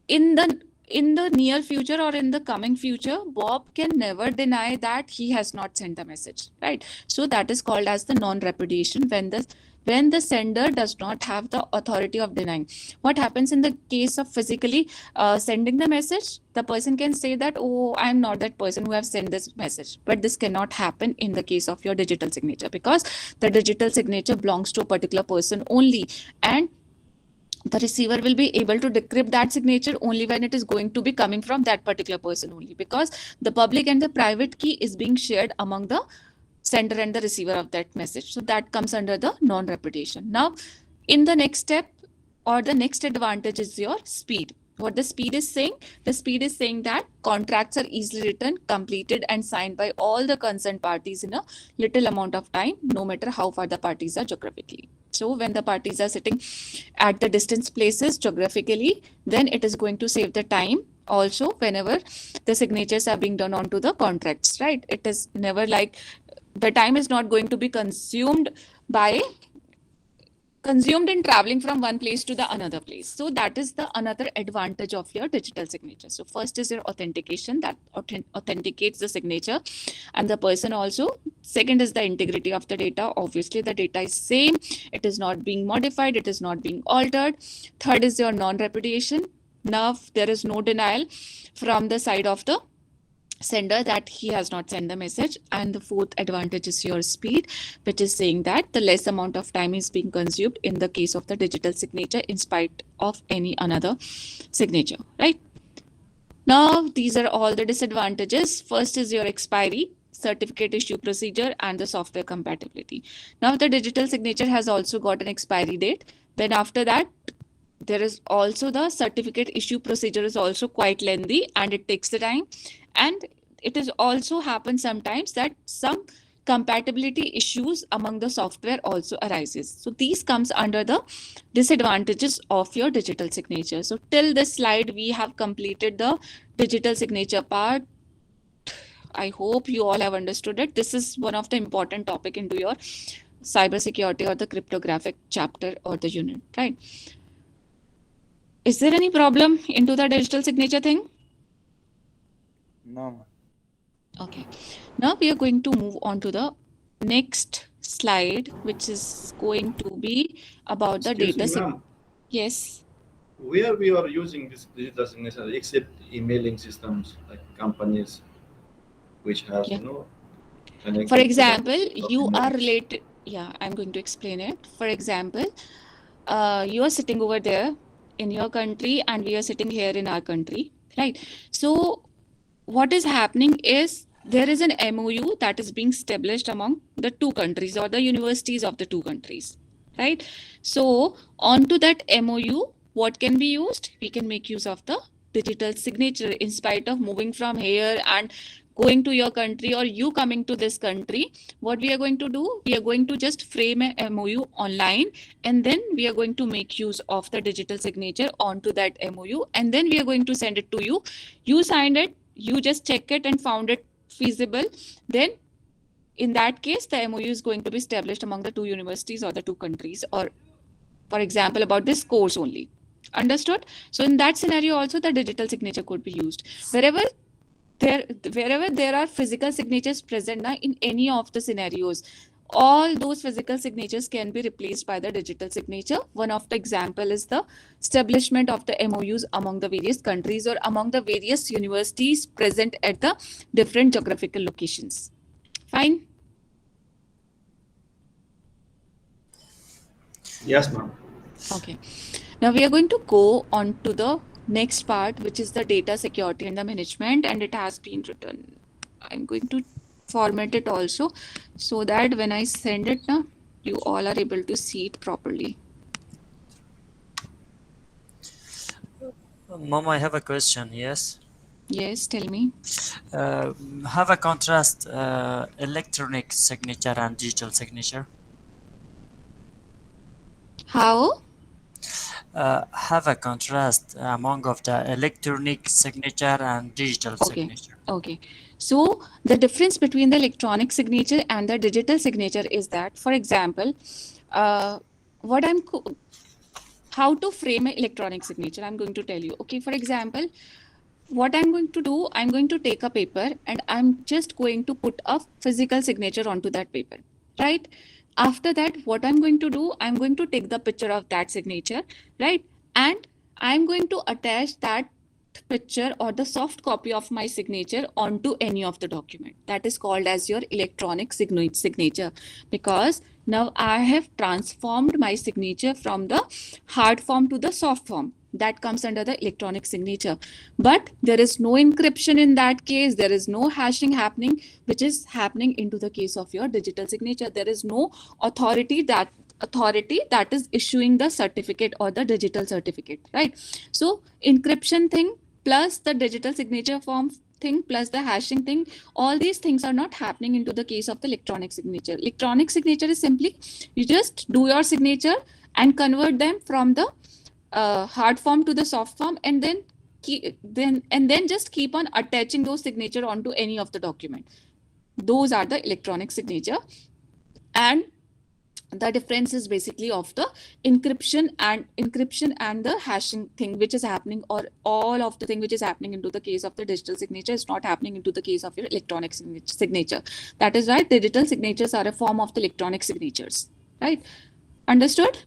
in the in the near future or in the coming future, Bob can never deny that he has not sent the message, right? So that is called as the non-repudiation, when the sender does not have the authority of denying. What happens in the case of physically sending the message? The person can say that, oh, I'm not that person who have sent this message. But this cannot happen in the case of your digital signature, because the digital signature belongs to a particular person only, and the receiver will be able to decrypt that signature only when it is going to be coming from that particular person only, because the public and the private key is being shared among the sender and the receiver of that message. So that comes under the non-repudiation. Now, in the next step, or the next advantage, is your speed. What the speed is saying? The speed is saying that contracts are easily written, completed, and signed by all the concerned parties in a little amount of time, no matter how far the parties are geographically. So when the parties are sitting at the distant places geographically, then it is going to save the time. Also, whenever the signatures are being done onto the contracts, right? It is never like the time is not going to be consumed in traveling from one place to the another place. So that is the another advantage of your digital signature. So first is your authentication, that authenticates the signature and the person also. Second is the integrity of the data. Obviously the data is same, it is not being modified, it is not being altered. Third is your non-repudiation. Now there is no denial from the side of the sender that he has not sent the message. And the fourth advantage is your speed, which is saying that the less amount of time is being consumed in the case of the digital signature in spite of any another signature, right? Now these are all the disadvantages. First is your expiry, certificate issue procedure, and the software compatibility. Now the digital signature has also got an expiry date. Then after that, there is also the certificate issue procedure is also quite lengthy and it takes the time. And it is also happens sometimes that some compatibility issues among the software also arises. So these comes under the disadvantages of your digital signature. So till this slide, we have completed the digital signature part. I hope you all have understood it. This is one of the important topic into your cybersecurity or the cryptographic chapter or the unit, right? Is there any problem into the digital signature thing?
No.
Okay. Now we are going to move on to the next slide, which is going to be about the
Excuse
data.
me, ma'am.
Yes.
Where we are using this digital signature, except emailing systems like companies, which have
Yeah.
connected
For
to the
example, you are
emails.
related. Yeah, I'm going to explain it. For example, you are sitting over there in your country and we are sitting here in our country, right? So what is happening is there is an MOU that is being established among the two countries or the universities of the two countries, right? So onto that MOU, what can be used? We can make use of the digital signature in spite of moving from here and going to your country or you coming to this country. What we are going to do, we are going to just frame a MOU online, and then we are going to make use of the digital signature onto that MOU, and then we are going to send it to you. You signed it, you just check it and found it feasible. Then in that case, the MOU is going to be established among the two universities or the two countries, or for example, about this course only. Understood? So in that scenario also, the digital signature could be used. Wherever there are physical signatures present now in any of the scenarios, all those physical signatures can be replaced by the digital signature. One of the example is the establishment of the MOUs among the various countries or among the various universities present at the different geographical locations. Fine.
Yes, ma'am.
Okay. Now we are going to go on to the next part, which is the data security and the management, and it has been written. I'm going to format it also so that when I send it now, you all are able to see it properly.
Mom, I have a question. Yes.
Yes, tell me.
Have a contrast electronic signature and digital signature.
How?
Have a contrast among of the electronic signature and digital signature.
Okay. So the difference between the electronic signature and the digital signature is that, for example, how to frame an electronic signature, I'm going to tell you. Okay, for example, what I'm going to do, I'm going to take a paper and I'm just going to put a physical signature onto that paper, right? After that, what I'm going to do, I'm going to take the picture of that signature, right? And I'm going to attach that picture or the soft copy of my signature onto any of the document. That is called as your electronic signature, because now I have transformed my signature from the hard form to the soft form. That comes under the electronic signature. But there is no encryption in that case. There is no hashing happening, which is happening into the case of your digital signature. There is no authority that is issuing the certificate or the digital certificate, right? So encryption thing plus the digital signature form thing plus the hashing thing, all these things are not happening into the case of the electronic signature. Electronic signature is simply you just do your signature and convert them from the hard form to the soft form, and then just keep on attaching those signature onto any of the document. Those are the electronic signature. And the difference is basically of the encryption and the hashing thing which is happening, or all of the thing which is happening into the case of the digital signature is not happening into the case of your electronic signature. That is why digital signatures are a form of the electronic signatures, right? Understood?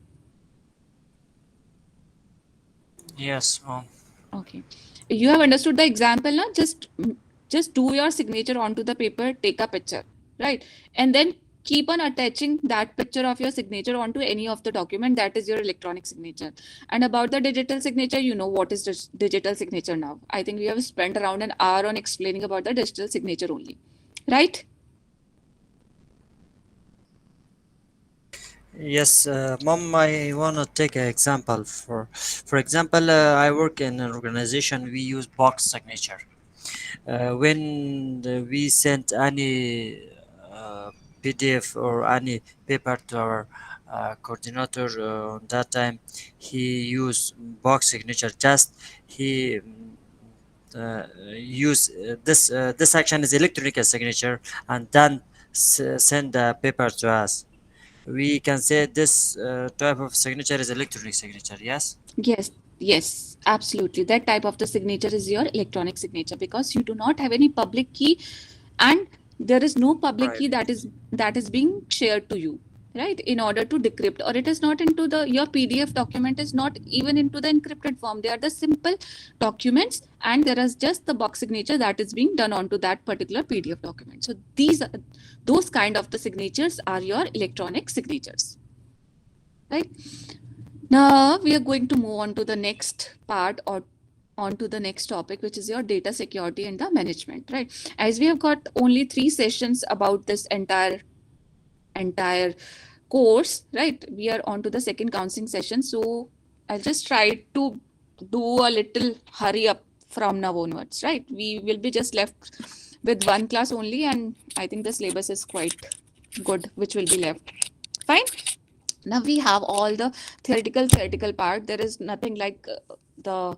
Yes, Mom.
Okay, you have understood the example now. Just do your signature onto the paper, take a picture, right? And then keep on attaching that picture of your signature onto any of the document. That is your electronic signature. And about the digital signature, you know what is digital signature now. I think we have spent around an hour on explaining about the digital signature only, right?
Yes, Mom, I want to take an example. For example, I work in an organization, we use box signature. When we send any PDF or any paper to our coordinator, on that time he use box signature. Just he use this action is electronic signature, and then send the paper to us. We can say this type of signature is electronic signature. Yes.
Yes, absolutely. That type of the signature is your electronic signature, because you do not have any public key, and there is no public
Right.
key that is being shared to you, right? In order to decrypt, or it is not into the your PDF document is not even into the encrypted form. They are the simple documents, and there is just the box signature that is being done onto that particular PDF document. So those kind of the signatures are your electronic signatures, right? Now we are going to move on to the next part, or on to the next topic, which is your data security and the management, right? As we have got only 3 sessions about this entire course, right? We are on to the second counseling session. So I'll just try to do a little hurry up from now onwards, right? We will be just left with one class only, and I think the syllabus is quite good, which will be left. Fine. Now we have all the theoretical part. There is nothing like the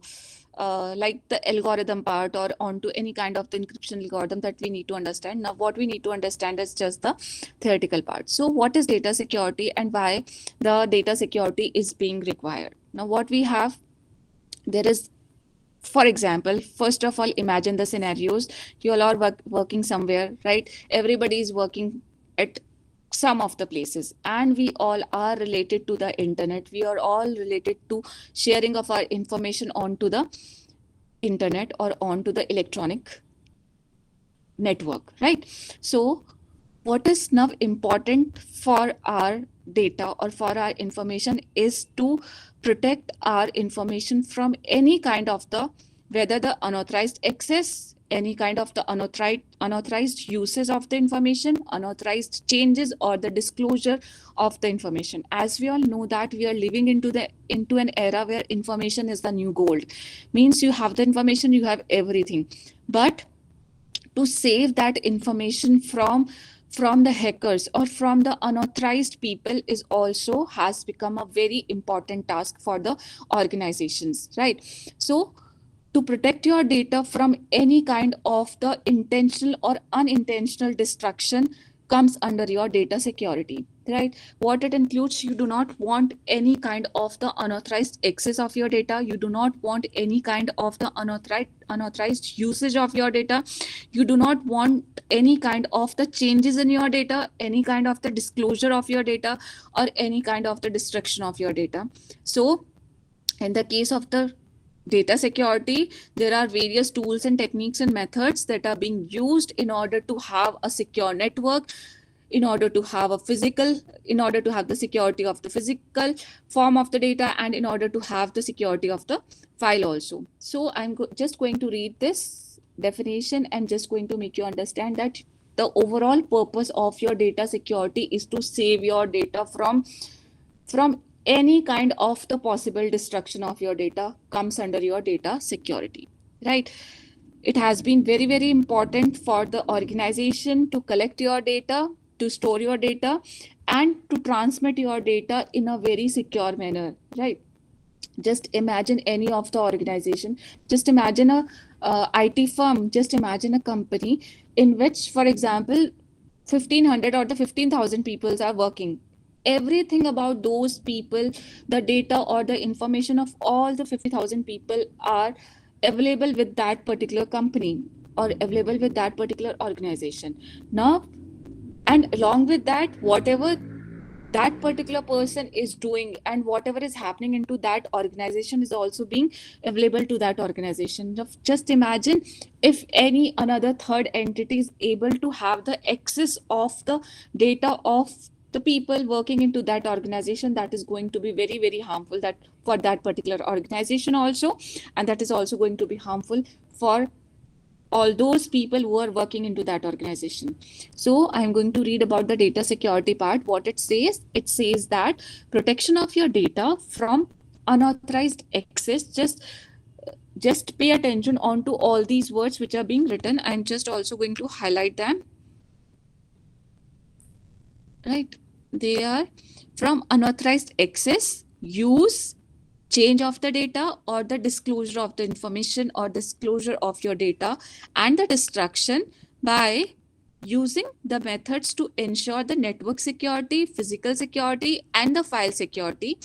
algorithm part or onto any kind of the encryption algorithm that we need to understand. Now what we need to understand is just the theoretical part. So what is data security and why the data security is being required? Now what we have, there is, for example, first of all, imagine the scenarios. You all are working somewhere, right? Everybody is working at some of the places, and we all are related to the internet. We are all related to sharing of our information onto the internet or onto the electronic network, right? So what is now important for our data or for our information is to protect our information from any kind of the, whether the unauthorized access, any kind of the unauthorized uses of the information, unauthorized changes, or the disclosure of the information. As we all know that we are living into an era where information is the new gold. Means you have the information, you have everything, but to save that information from the hackers or from the unauthorized people is also has become a very important task for the organizations, right? So to protect your data from any kind of the intentional or unintentional destruction comes under your data security, right? What it includes, you do not want any kind of the unauthorized access of your data. You do not want any kind of the unauthorized usage of your data. You do not want any kind of the changes in your data, any kind of the disclosure of your data, or any kind of the destruction of your data. So in the case of the data security, there are various tools and techniques and methods that are being used in order to have a secure network, in order to have the security of the physical form of the data, and in order to have the security of the file also. So I'm just going to read this definition and just going to make you understand that the overall purpose of your data security is to save your data from any kind of the possible destruction of your data comes under your data security, right? It has been very, very important for the organization to collect your data, to store your data, and to transmit your data in a very secure manner, right? Just imagine any of the organization, just imagine a IT firm, just imagine a company in which, for example, 1,500 or the 15,000 people are working. Everything about those people, the data or the information of all the 50,000 people are available with that particular company or available with that particular organization. Now, and along with that, whatever that particular person is doing and whatever is happening into that organization is also being available to that organization. Just imagine if any another third entity is able to have the access of the data of the people working into that organization. That is going to be very, very harmful that for that particular organization also, and that is also going to be harmful for all those people who are working into that organization. So I'm going to read about the data security part. What it says that protection of your data from unauthorized access. Just pay attention on to all these words which are being written. I'm just also going to highlight them. Right, they are from unauthorized access, use, change of the data, or the disclosure of the information or disclosure of your data, and the destruction by using the methods to ensure the network security, physical security, and the file security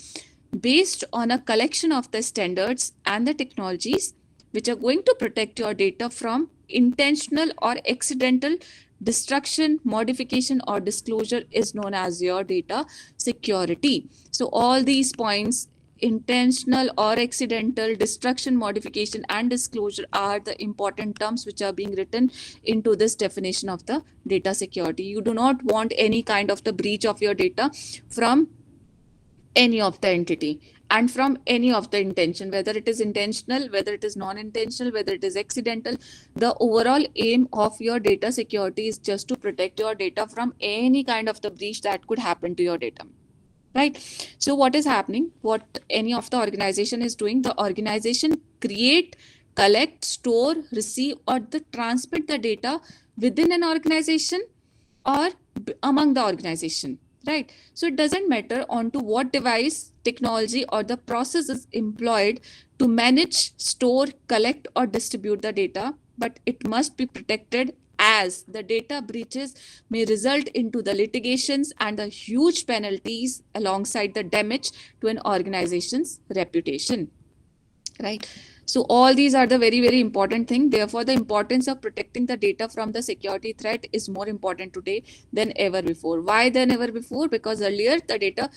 based on a collection of the standards and the technologies which are going to protect your data from intentional or accidental destruction, modification, or disclosure is known as your data security. So all these points, intentional or accidental, destruction, modification, and disclosure are the important terms which are being written into this definition of the data security. You do not want any kind of the breach of your data from any of the entity and from any of the intention, whether it is intentional, whether it is non-intentional, whether it is accidental. The overall aim of your data security is just to protect your data from any kind of the breach that could happen to your data. Right. So what is happening? What any of the organization is doing, the organization create, collect, store, receive, or the transmit the data within an organization or among the organization. Right. So it doesn't matter onto what device, technology, or the process is employed to manage, store, collect, or distribute the data, but it must be protected, as the data breaches may result into the litigations and the huge penalties alongside the damage to an organization's reputation. Right. So all these are the very, very important thing. Therefore, the importance of protecting the data from the security threat is more important today than ever before. Why than ever before? Because earlier the data,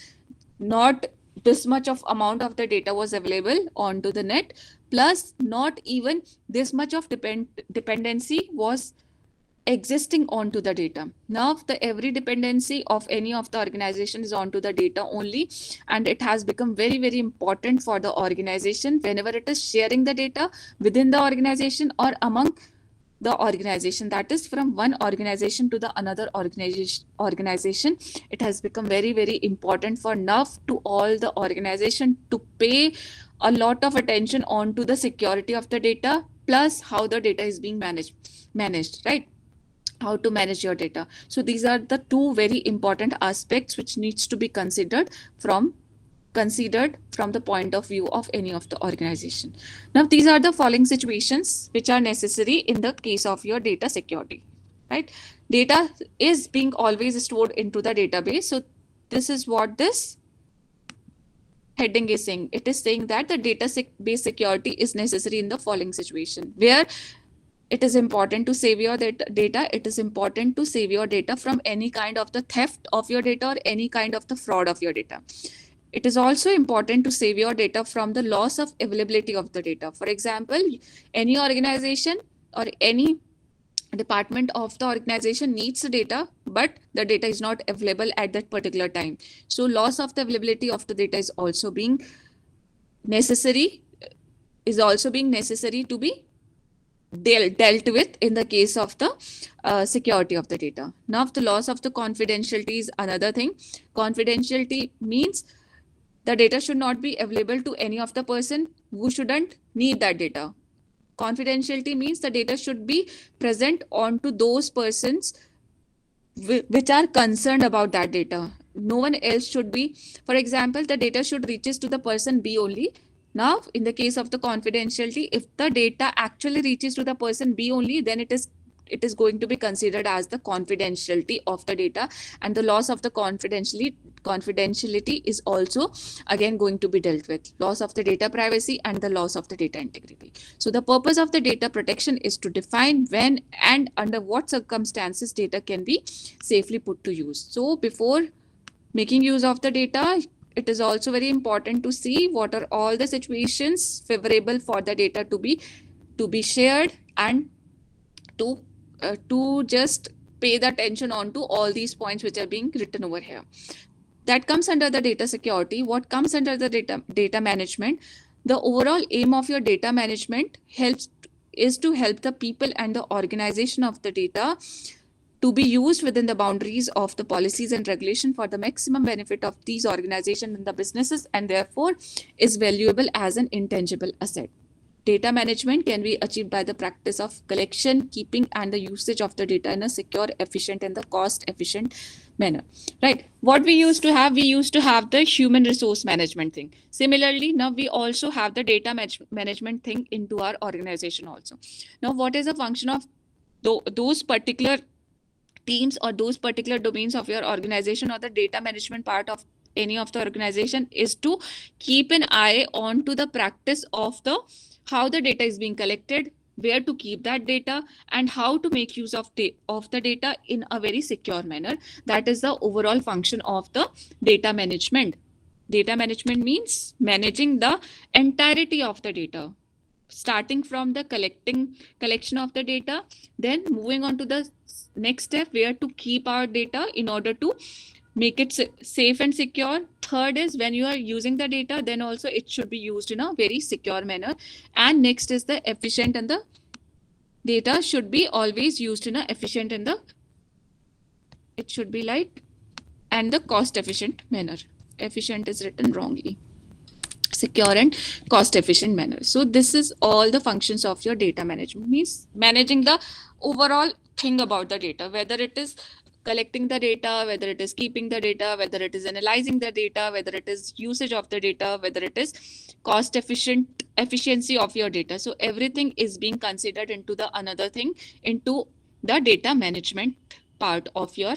not this much of amount of the data was available onto the net, plus not even this much of dependency was existing onto the data. Now the every dependency of any of the organization is onto the data only, and it has become very, very important for the organization whenever it is sharing the data within the organization or among the organization, that is from one organization to the another organization. It has become very, very important for now to all the organization to pay a lot of attention onto the security of the data, plus how the data is being managed, right? How to manage your data. So these are the two very important aspects which needs to be considered from the point of view of any of the organization. Now, these are the following situations which are necessary in the case of your data security. right? Data is being always stored into the database. So this is what this heading is saying. It is saying that the database security is necessary in the following situation, where it is important to save your data. It is important to save your data from any kind of the theft of your data or any kind of the fraud of your data. It is also important to save your data from the loss of availability of the data. For example, any organization or any department of the organization needs the data, but the data is not available at that particular time. So loss of the availability of the data is also being necessary to be dealt with in the case of the security of the data. Now, the loss of the confidentiality is another thing. Confidentiality means the data should not be available to any of the person who shouldn't need that data. Confidentiality means the data should be present onto those persons which are concerned about that data. No one else should be. For example, the data should reaches to the person B only. Now, in the case of the confidentiality, if the data actually reaches to the person B only, then it is going to be considered as the confidentiality of the data, and the loss of the confidentiality is also again going to be dealt with. Loss of the data privacy and the loss of the data integrity. So the purpose of the data protection is to define when and under what circumstances data can be safely put to use. So before making use of the data, it is also very important to see what are all the situations favorable for the data to be shared, and to just pay the attention on to all these points which are being written over here. That comes under the data security. What comes under the data management? The overall aim of your data management is to help the people and the organization of the data to be used within the boundaries of the policies and regulation for the maximum benefit of these organizations and the businesses, and therefore is valuable as an intangible asset. Data management can be achieved by the practice of collection, keeping, and the usage of the data in a secure, efficient, and the cost-efficient manner. Right? What we used to have the human resource management thing. Similarly, now we also have the data management thing into our organization also. Now, what is the function of those particular teams or those particular domains of your organization, or the data management part of any of the organization, is to keep an eye on to the practice of how the data is being collected, where to keep that data, and how to make use of the data in a very secure manner. That is the overall function of the data management. Data management means managing the entirety of the data, starting from the collection of the data, then moving on to the next step, where to keep our data in order to make it safe and secure. Third is, when you are using the data, then also it should be used in a very secure manner. And next is the efficient, and the data should be always used in a efficient and it should be like, and the cost efficient manner. Efficient is written wrongly. Secure and cost efficient manner. So this is all the functions of your data management. Means managing the overall thing about the data, whether it is collecting the data, whether it is keeping the data, whether it is analyzing the data, whether it is usage of the data, whether it is cost efficiency of your data. So everything is being considered into the data management part of your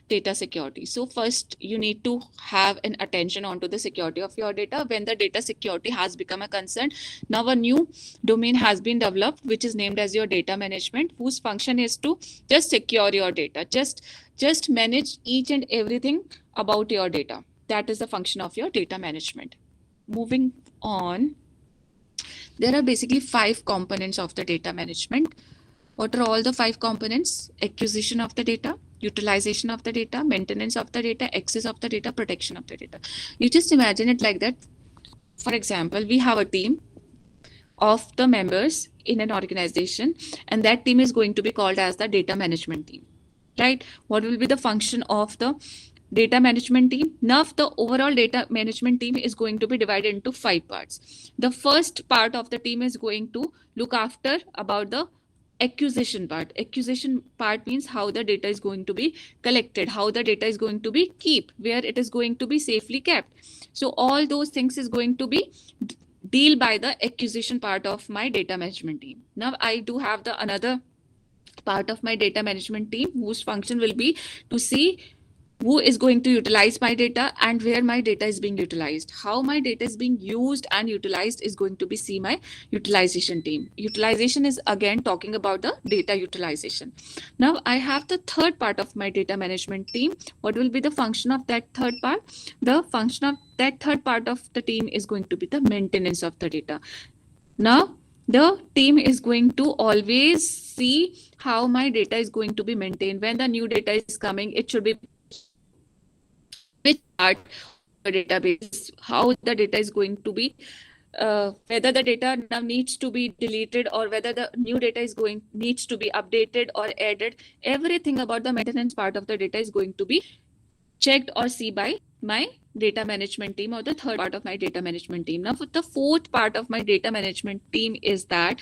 data security. So first, you need to have an attention onto the security of your data. When the data security has become a concern, now a new domain has been developed, which is named as your data management, whose function is to just secure your data, just manage each and everything about your data. That is the function of your data management. Moving on, there are basically 5 components of the data management. What are all the 5 components? Acquisition of the data, utilization of the data, maintenance of the data, access of the data, protection of the data. You just imagine it like that. For example, we have a team of the members in an organization, and that team is going to be called as the data management team, right? What will be the function of the data management team? Now, the overall data management team is going to be divided into 5 parts. The first part of the team is going to look after about the acquisition part. Acquisition part means how the data is going to be collected, how the data is going to be kept, where it is going to be safely kept. So all those things is going to be deal by the acquisition part of my data management team. Now I do have the another part of my data management team whose function will be to see who is going to utilize my data and where my data is being utilized. How my data is being used and utilized is going to be see my utilization team. Utilization is again talking about the data utilization. Now I have the third part of my data management team. What will be the function of that third part? The function of that third part of the team is going to be the maintenance of the data. Now, the team is going to always see how my data is going to be maintained. When the new data is coming, it should be which part of the database, how the data is going to be, whether the data now needs to be deleted or whether the new data is going needs to be updated or added. Everything about the maintenance part of the data is going to be checked or see by my data management team or the third part of my data management team. Now, for the fourth part of my data management team is that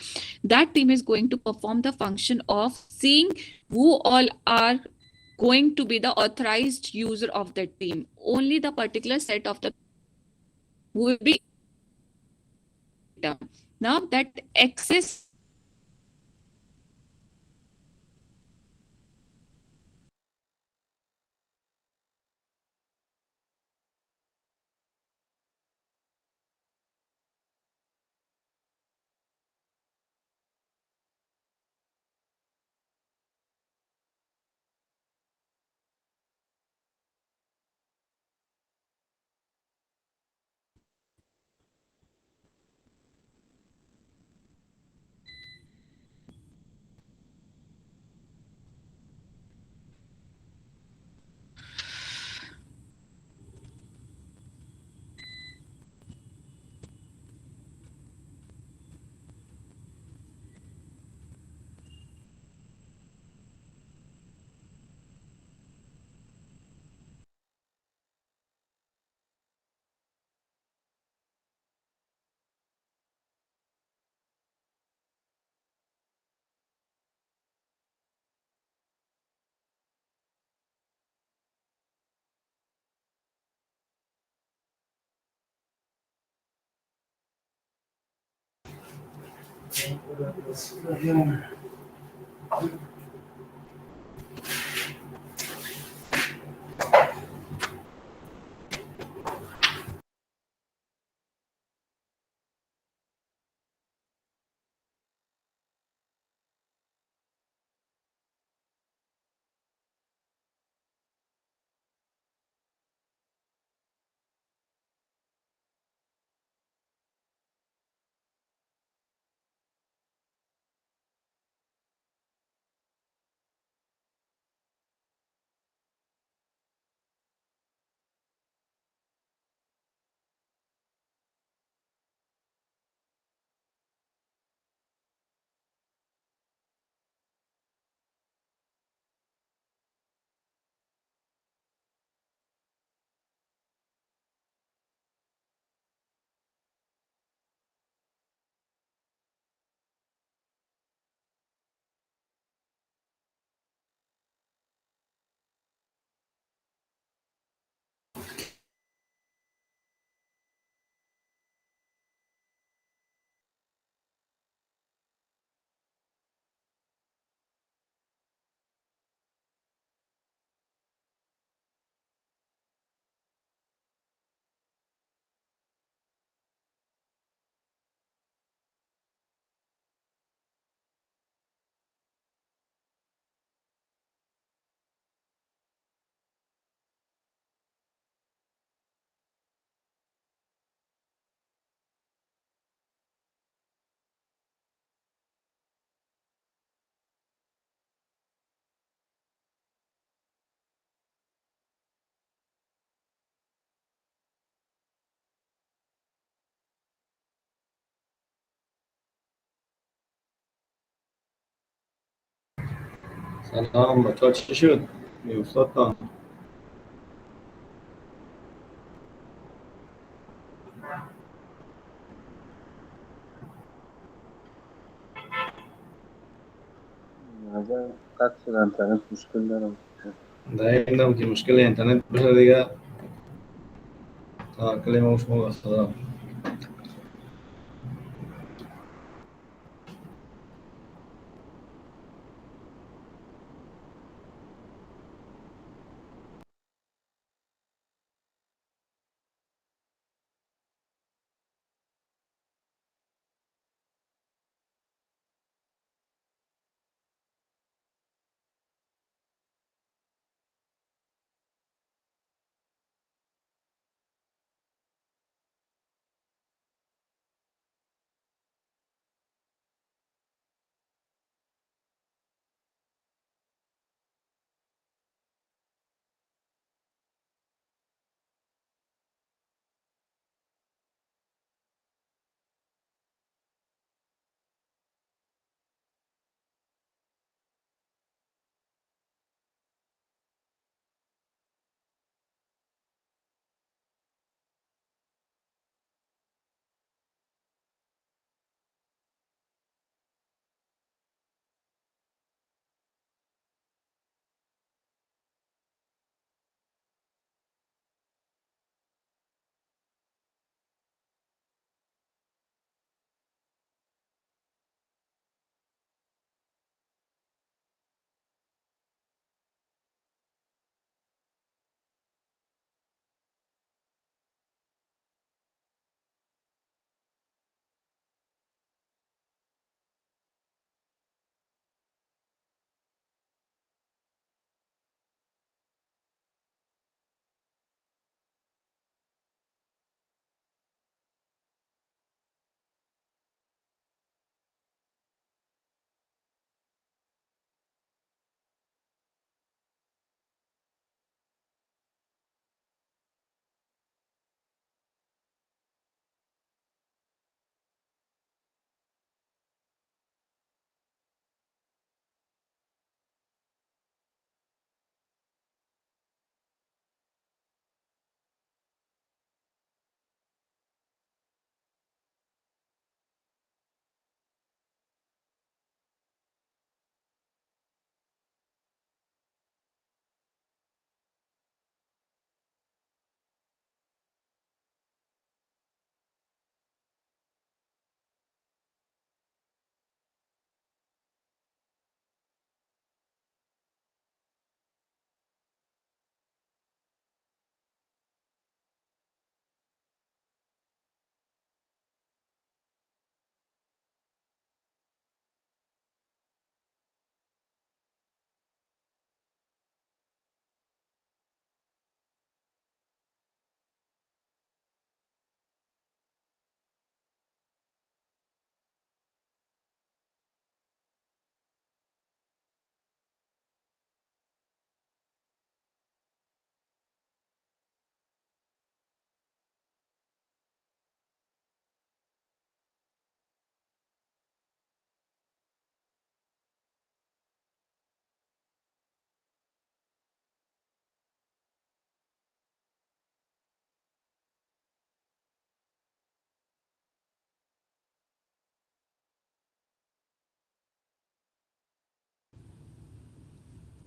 team is going to perform the function of seeing who all are going to be the authorized user of that team. Only the particular set of the who will be data. Now that access
سلام بچه‌ها، چی شد؟ میافتاد تا
نظر قطع شد اینترنت مشکل دارم.
دایما که مشکل اینترنت بشه دیگه تا کلمه مش موقع صدا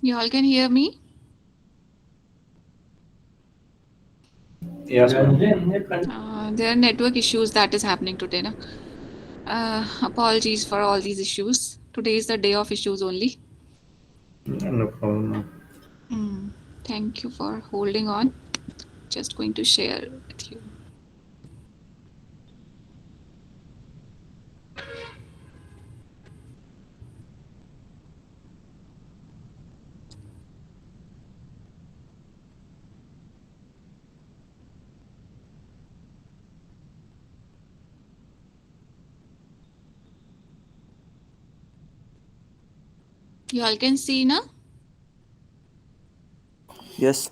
You all can hear me?
Yes, ma'am.
There are network issues that is happening today. Na? Apologies for all these issues. Today is the day of issues only.
No problem.
Thank you for holding on. Just going to share with you. You all can see now?
Yes.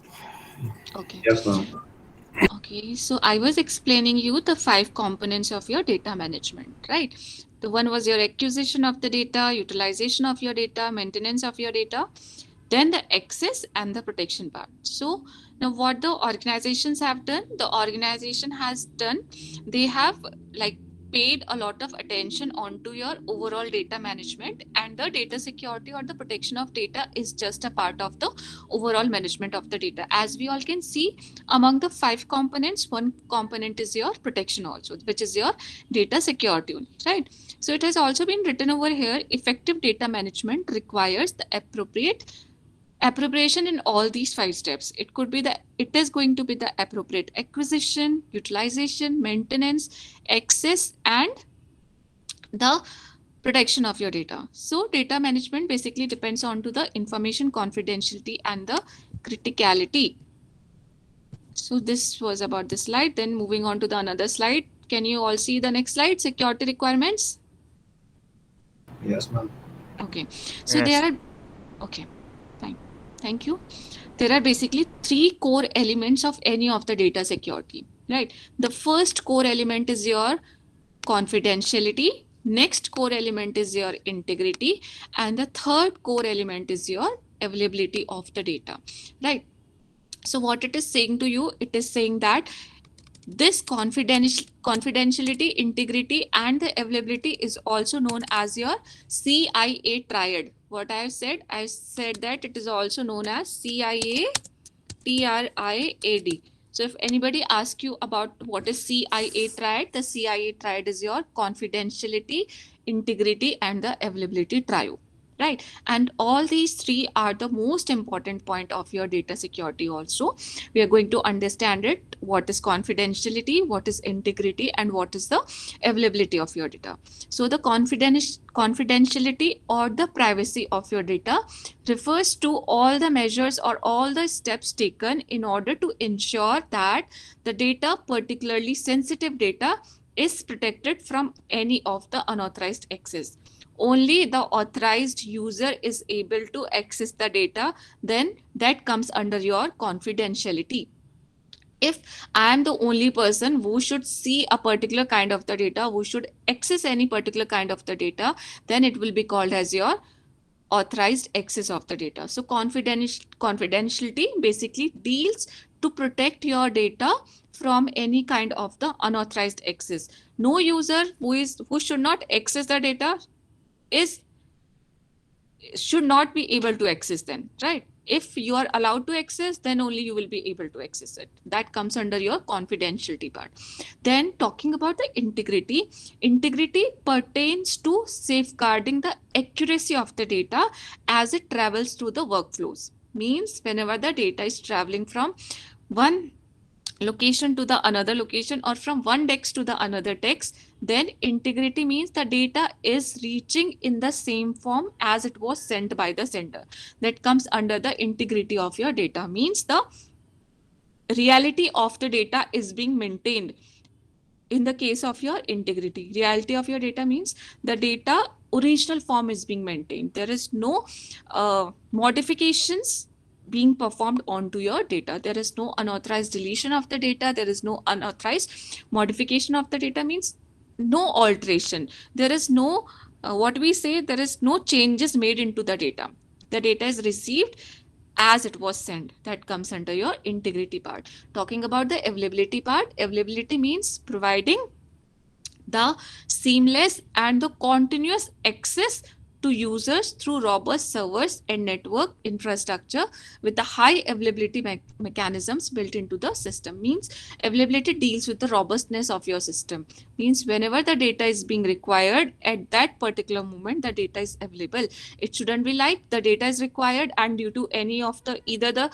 Okay.
Yes, ma'am.
Okay, so I was explaining you the 5 components of your data management, right? The one was your acquisition of the data, utilization of your data, maintenance of your data, then the access and the protection part. So now what the organizations have done, the organization has done, they have like paid a lot of attention onto your overall data management, and the data security or the protection of data is just a part of the overall management of the data. As we all can see, among the 5 components, one component is your protection also, which is your data security, right? So it has also been written over here, effective data management requires the appropriation in all these 5 steps. It is going to be the appropriate acquisition, utilization, maintenance, access, and the protection of your data. So data management basically depends on to the information confidentiality and the criticality. So this was about this slide. Then moving on to the another slide. Can you all see the next slide? Security requirements.
Yes, ma'am.
Okay. So
Yes.
there are, okay, fine. Thank you. There are basically 3 core elements of any of the data security, right? The first core element is your confidentiality. Next core element is your integrity. And the third core element is your availability of the data, right? So what it is saying to you, it is saying that this confidentiality, integrity, and the availability is also known as your CIA triad. What I said that it is also known as CIA TRIAD. So if anybody asks you about what is CIA triad, the CIA triad is your confidentiality, integrity, and the availability trio, right? And all these 3 are the most important point of your data security also. We are going to understand it, what is confidentiality, what is integrity, and what is the availability of your data. So the confidentiality or the privacy of your data refers to all the measures or all the steps taken in order to ensure that the data, particularly sensitive data, is protected from any of the unauthorized access. Only the authorized user is able to access the data, then that comes under your confidentiality. If I am the only person who should see a particular kind of the data, who should access any particular kind of the data, then it will be called as your authorized access of the data. So confidentiality basically deals to protect your data from any kind of the unauthorized access. No user who should not access the data should not be able to access them, right? If you are allowed to access, then only you will be able to access it. That comes under your confidentiality part. Then talking about the integrity pertains to safeguarding the accuracy of the data as it travels through the workflows. Means whenever the data is traveling from one location to the another location or from one text to the another text, then integrity means the data is reaching in the same form as it was sent by the sender. That comes under the integrity of your data. Means the reality of the data is being maintained. In the case of your integrity, reality of your data means the data original form is being maintained. There is no modifications being performed onto your data. There is no unauthorized deletion of the data. There is no unauthorized modification of the data, means no alteration. There is no, there is no changes made into the data. The data is received as it was sent. That comes under your integrity part. Talking about the availability part, availability means providing the seamless and the continuous access to users through robust servers and network infrastructure with the high availability mechanisms built into the system. Means availability deals with the robustness of your system. Means whenever the data is being required at that particular moment, the data is available. It shouldn't be like the data is required and due to any of the either the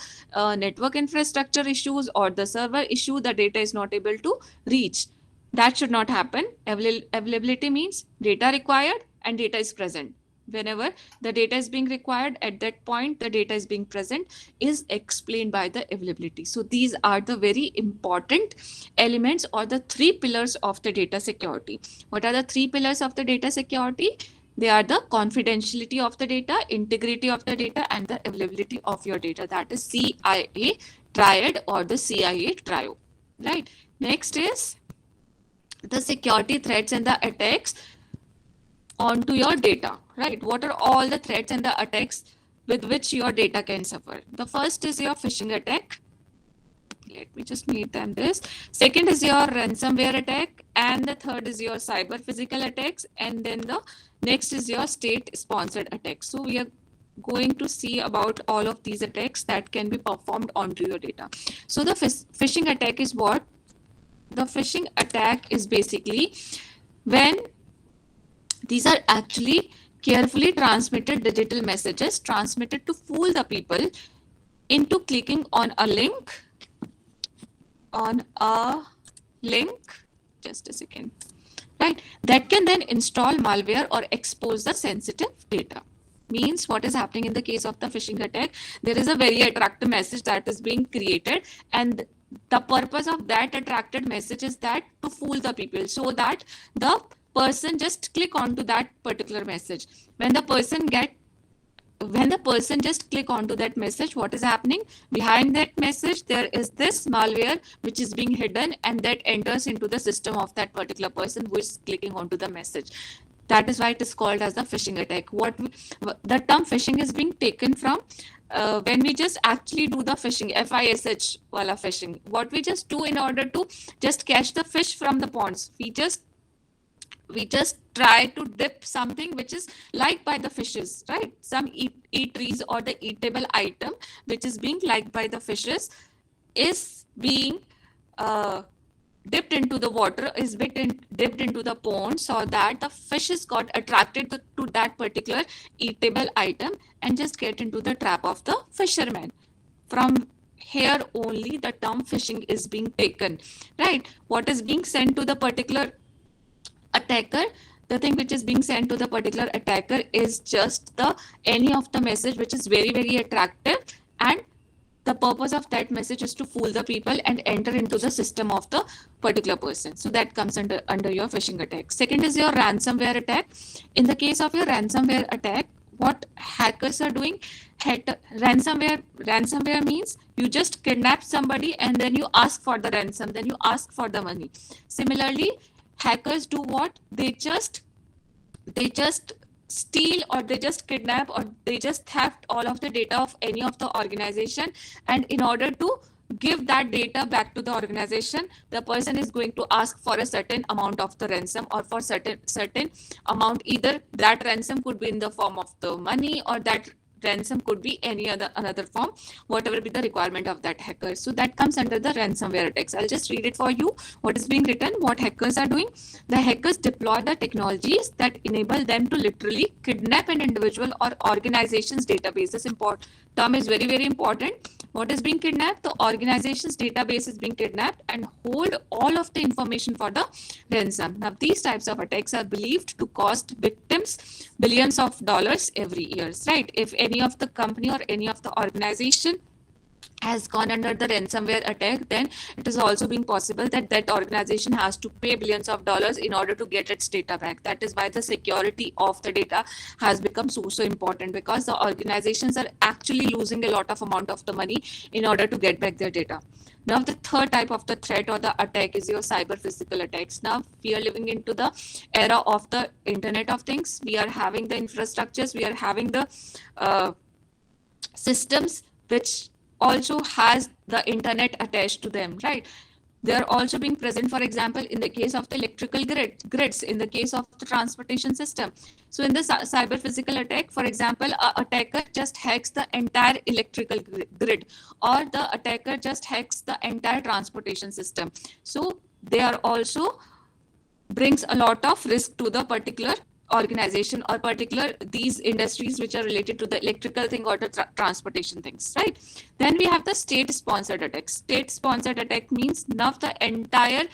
network infrastructure issues or the server issue, the data is not able to reach. That should not happen. Availability means data required and data is present. Whenever the data is being required, at that point the data is being present is explained by the availability. So these are the very important elements or the three pillars of the data security. What are the three pillars of the data security? They are the confidentiality of the data, integrity of the data, and the availability of your data. That is CIA triad or the CIA trio. Right. Next is the security threats and the attacks onto your data, right? What are all the threats and the attacks with which your data can suffer? The first is your phishing attack. Let me just make them this. Second is your ransomware attack, and the third is your cyber physical attacks, and then the next is your state sponsored attacks. So we are going to see about all of these attacks that can be performed onto your data. So the phishing attack is what? The phishing attack is basically when these are actually carefully transmitted digital messages transmitted to fool the people into clicking on a link. Just a second. Right. That can then install malware or expose the sensitive data. Means what is happening in the case of the phishing attack? There is a very attractive message that is being created, and the purpose of that attracted message is that to fool the people so that the person just click onto that particular message. When the person just click onto that message, what is happening? Behind that message, there is this malware which is being hidden, and that enters into the system of that particular person who is clicking onto the message. That is why it is called as the phishing attack. The term phishing is being taken from when we just actually do the phishing, FISH wala phishing. What we just do in order to just catch the fish from the ponds, we just try to dip something which is liked by the fishes, right? Some eateries or the eatable item which is being liked by the fishes is being dipped into the water, is dipped into the pond, so that the fishes got attracted to that particular eatable item and just get into the trap of the fisherman. From here only the term phishing is being taken, right? What is being sent to the particular attacker, the thing which is being sent to the particular attacker is just any of the message which is very, very attractive, and the purpose of that message is to fool the people and enter into the system of the particular person. So that comes under your phishing attack. Second is your ransomware attack. In the case of your ransomware attack, what hackers are doing, ransomware means you just kidnap somebody and then you ask for the ransom, then you ask for the money. Similarly, hackers do what? They just steal, or they just kidnap, or they just theft all of the data of any of the organization, and in order to give that data back to the organization, the person is going to ask for a certain amount of the ransom, or for certain amount. Either that ransom could be in the form of the money, or that ransom could be any another form, whatever be the requirement of that hacker. So that comes under the ransomware attacks. I'll just read it for you. What is being written, what hackers are doing. The hackers deploy the technologies that enable them to literally kidnap an individual or organization's database. This term is very, very important. What is being kidnapped? The organization's database is being kidnapped and hold all of the information for the ransom. Now, these types of attacks are believed to cost victims billions of dollars every year, right? If any of the company or any of the organization has gone under the ransomware attack, then it is also being possible that that organization has to pay billions of dollars in order to get its data back. That is why the security of the data has become so important, because the organizations are actually losing a lot of amount of the money in order to get back their data. Now, the third type of the threat or the attack is your cyber physical attacks. Now, we are living into the era of the Internet of Things. We are having the infrastructures, we are having the systems which also has the internet attached to them, right? They are also being present, for example, in the case of the electrical grids, in the case of the transportation system. So in the cyber physical attack, for example, a attacker just hacks the entire electrical grid, or the attacker just hacks the entire transportation system. So they are also brings a lot of risk to the particular organization or particular these industries which are related to the electrical thing or the transportation things, right? Then we have the state sponsored attack. State sponsored attack means now the entire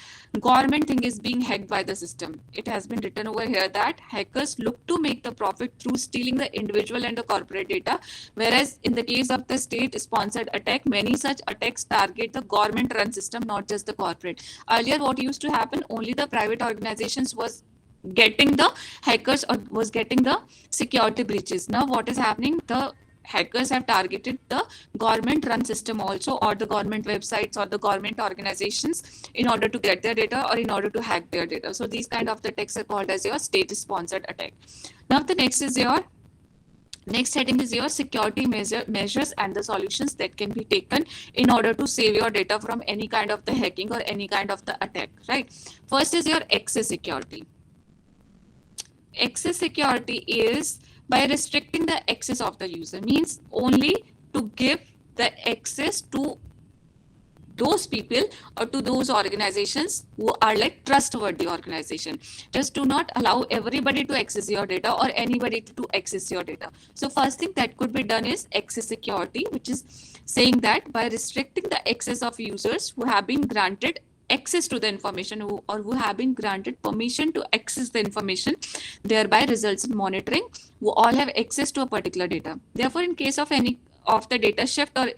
government thing is being hacked by the system. It has been written over here that hackers look to make the profit through stealing the individual and the corporate data, whereas in the case of the state sponsored attack, many such attacks target the government run system, not just the corporate. Earlier what used to happen, only the private organizations was getting the hackers or was getting the security breaches. Now what is happening, the hackers have targeted the government run system also, or the government websites or the government organizations, in order to get their data or in order to hack their data. So these kind of the attacks are called as your state sponsored attack. Now the next heading is your security measures and the solutions that can be taken in order to save your data from any kind of the hacking or any kind of the attack, right? First is your access security. Access security is by restricting the access of the user, means only to give the access to those people or to those organizations who are like trustworthy organization. Just do not allow everybody to access your data or anybody to access your data. So first thing that could be done is access security, which is saying that by restricting the access of users who have been granted access to the information who have been granted permission to access the information, thereby results in monitoring who all have access to a particular data. Therefore, in case of any of the data shift or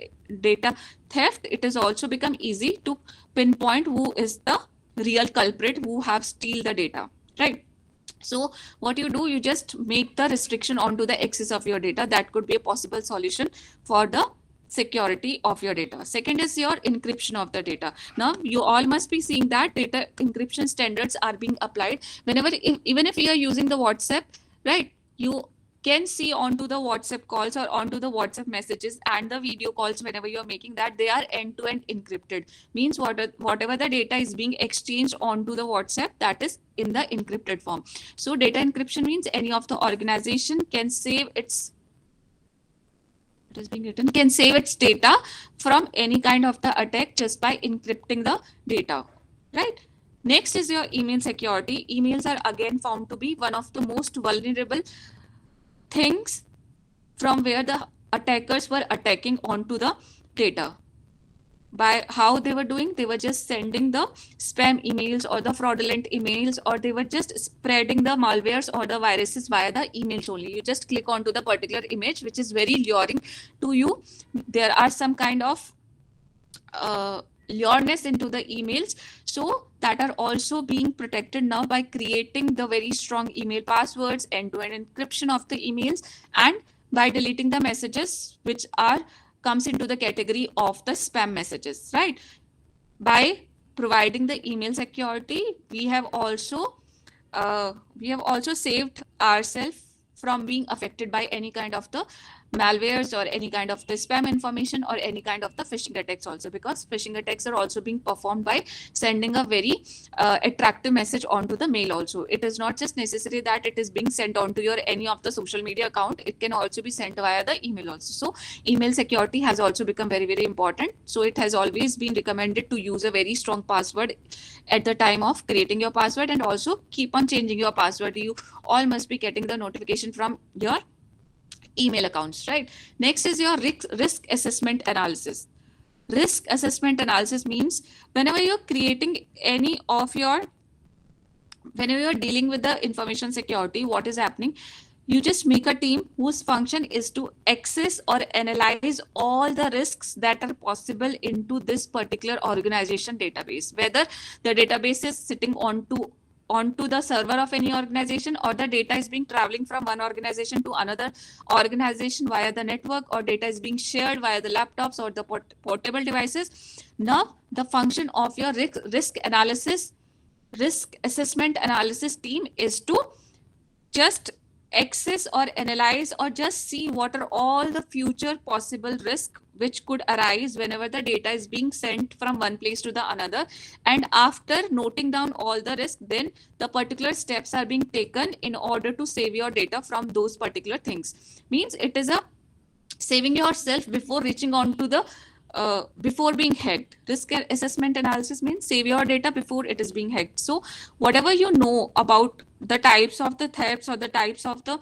data theft, it has also become easy to pinpoint who is the real culprit who have steal the data, right? So what you do, you just make the restriction onto the access of your data. That could be a possible solution for the security of your data. Second is your encryption of the data. Now you all must be seeing that data encryption standards are being applied whenever, even if you are using the WhatsApp, right? You can see onto the WhatsApp calls or onto the WhatsApp messages and the video calls, whenever you are making that, they are end-to-end encrypted. Means whatever the data is being exchanged onto the WhatsApp, that is in the encrypted form. So data encryption means any of the organization can save its can save its data from any kind of the attack just by encrypting the data, right? Next is your email security. Emails are again found to be one of the most vulnerable things from where the attackers were attacking onto the data. By how they were doing, they were just sending the spam emails or the fraudulent emails, or they were just spreading the malwares or the viruses via the emails only. You just click onto the particular image which is very luring to you. There are some kind of lureness into the emails, so that are also being protected now by creating the very strong email passwords, end-to-end encryption of the emails, and by deleting the messages which are comes into the category of the spam messages, right? By providing the email security, we have also saved ourselves from being affected by any kind of the malwares or any kind of the spam information or any kind of the phishing attacks also, because phishing attacks are also being performed by sending a very attractive message onto the mail also. It is not just necessary that it is being sent onto your any of the social media account. It can also be sent via the email also. So email security has also become very, very important. So it has always been recommended to use a very strong password at the time of creating your password, and also keep on changing your password. You all must be getting the notification from your email accounts, right? Next is your risk assessment analysis. Risk assessment analysis means whenever you're creating any of your, whenever you're dealing with the information security, what is happening? You just make a team whose function is to access or analyze all the risks that are possible into this particular organization database, whether the database is sitting onto the server of any organization, or the data is being traveling from one organization to another organization via the network, or data is being shared via the laptops or the portable devices. Now the function of your risk assessment analysis team is to just access or analyze or just see what are all the future possible risks which could arise whenever the data is being sent from one place to the another. And after noting down all the risks, then the particular steps are being taken in order to save your data from those particular things. Means it is a saving yourself before reaching on to the before being hacked. Risk assessment analysis means save your data before it is being hacked. So whatever you know about the types of the thefts or the types of the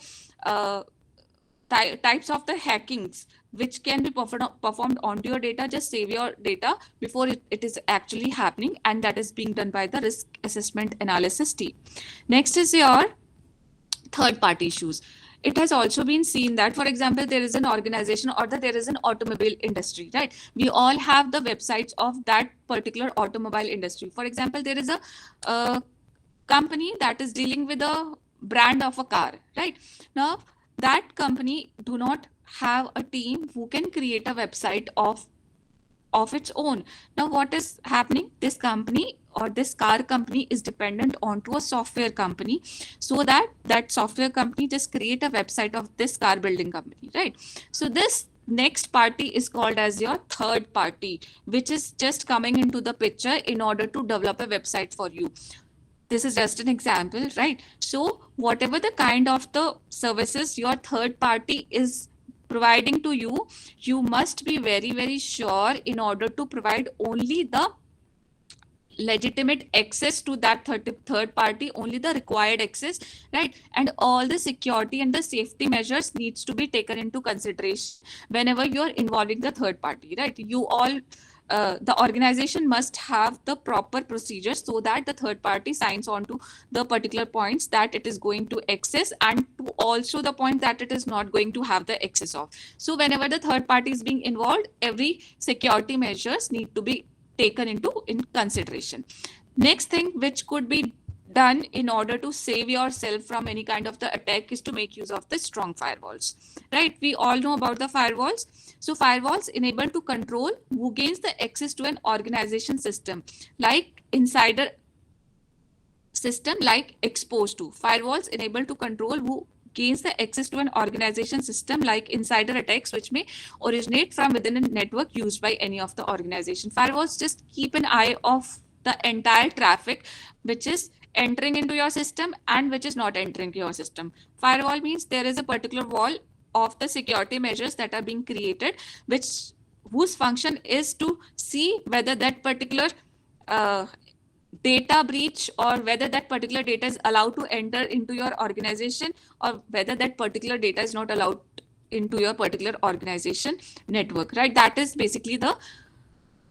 hackings which can be performed onto your data, just save your data before it is actually happening, and that is being done by the risk assessment analysis team. Next is your third party issues. It has also been seen that, for example, there is an organization or there is an automobile industry, right? We all have the websites of that particular automobile industry. For example, there is a company that is dealing with a brand of a car, right? Now, that company do not have a team who can create a website of its own. Now, what is happening? This company or this car company is dependent onto a software company, so that software company just create a website of this car building company, right? So this next party is called as your third party, which is just coming into the picture in order to develop a website for you. This is just an example, right? So whatever the kind of the services your third party is providing to you, you must be very, very sure in order to provide only the legitimate access to that third party, only the required access, right? And all the security and the safety measures needs to be taken into consideration whenever you are involving the third party, right? You all the organization must have the proper procedures so that the third party signs on to the particular points that it is going to access, and to also the point that it is not going to have the access of. So whenever the third party is being involved, every security measures need to be taken into consideration. Next thing which could be done in order to save yourself from any kind of the attack is to make use of the strong firewalls, right? We all know about the firewalls. So firewalls enable to control who gains the access to an organization system, like insider system, like exposed to. Firewalls enable to control who gains the access to an organization system, like insider attacks, which may originate from within a network used by any of the organization. Firewalls just keep an eye of the entire traffic which is entering into your system and which is not entering your system. Firewall means there is a particular wall of the security measures that are being created, whose function is to see whether that particular data breach or whether that particular data is allowed to enter into your organization, or whether that particular data is not allowed into your particular organization network, right? That is basically the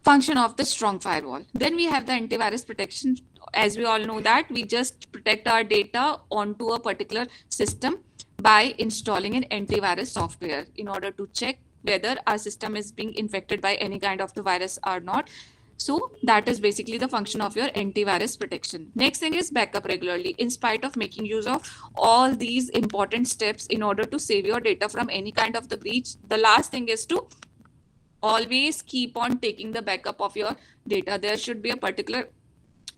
function of the strong firewall. Then we have the antivirus protection. As we all know that we just protect our data onto a particular system by installing an antivirus software in order to check whether our system is being infected by any kind of the virus or not. So that is basically the function of your antivirus protection. Next thing is backup regularly. In spite of making use of all these important steps in order to save your data from any kind of the breach, the last thing is to always keep on taking the backup of your data. There should be a particular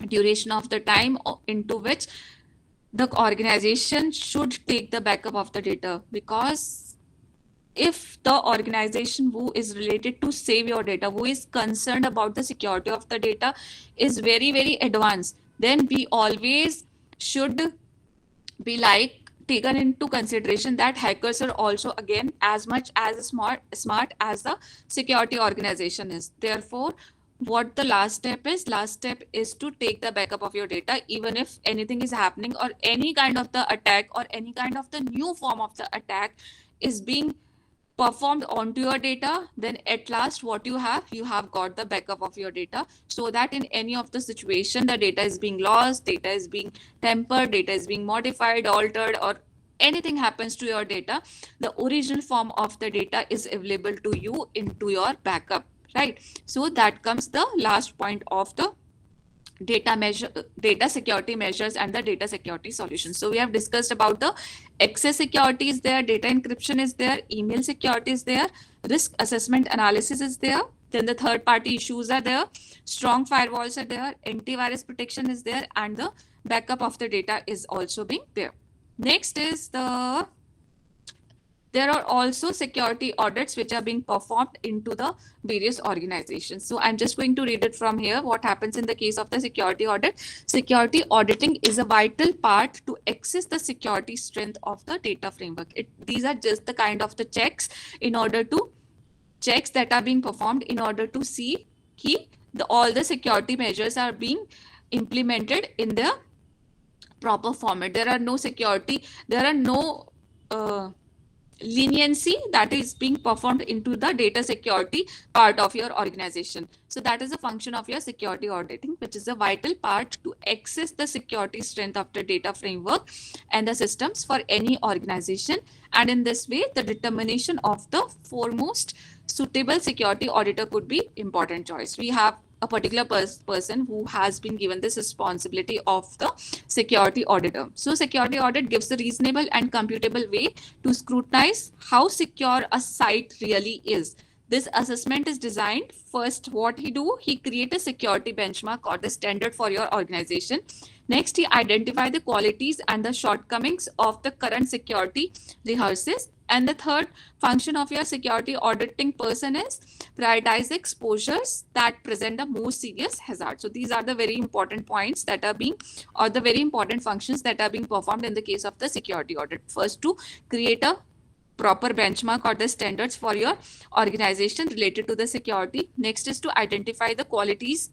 duration of the time into which the organization should take the backup of the data, because if the organization who is related to save your data, who is concerned about the security of the data, is very, very advanced, then we always should be like taken into consideration that hackers are also again as much as smart as the security organization is. Therefore, what the last step is to take the backup of your data, even if anything is happening or any kind of the attack or any kind of the new form of the attack is being performed onto your data, then at last what you have got the backup of your data, so that in any of the situation the data is being lost, data is being tampered, data is being modified, altered, or anything happens to your data, the original form of the data is available to you into your backup, right? So that comes the last point of the data security measures and the data security solutions. So we have discussed about the access security is there, data encryption is there, email security is there, risk assessment analysis is there, then the third party issues are there, strong firewalls are there, antivirus protection is there, and the backup of the data is also being there. Next is there are also security audits which are being performed into the various organizations. So I'm just going to read it from here. What happens in the case of the security audit? Security auditing is a vital part to assess the security strength of the data framework. These are just the kind of the checks that are being performed in order to see all the security measures are being implemented in the proper format. There are no leniency that is being performed into the data security part of your organization. So that is a function of your security auditing, which is a vital part to assess the security strength of the data framework and the systems for any organization. And in this way, the determination of the foremost suitable security auditor could be important choice. We have a particular person who has been given this responsibility of the security auditor. So security audit gives a reasonable and computable way to scrutinize how secure a site really is. This assessment is designed. First, what he create a security benchmark or the standard for your organization. Next, he identify the qualities and the shortcomings of the current security rehearses. And the third function of your security auditing person is prioritize exposures that present the most serious hazard. So these are the very important points that are being, or the very important functions that are being performed in the case of the security audit. First, to create a proper benchmark or the standards for your organization related to the security. Next is to identify the qualities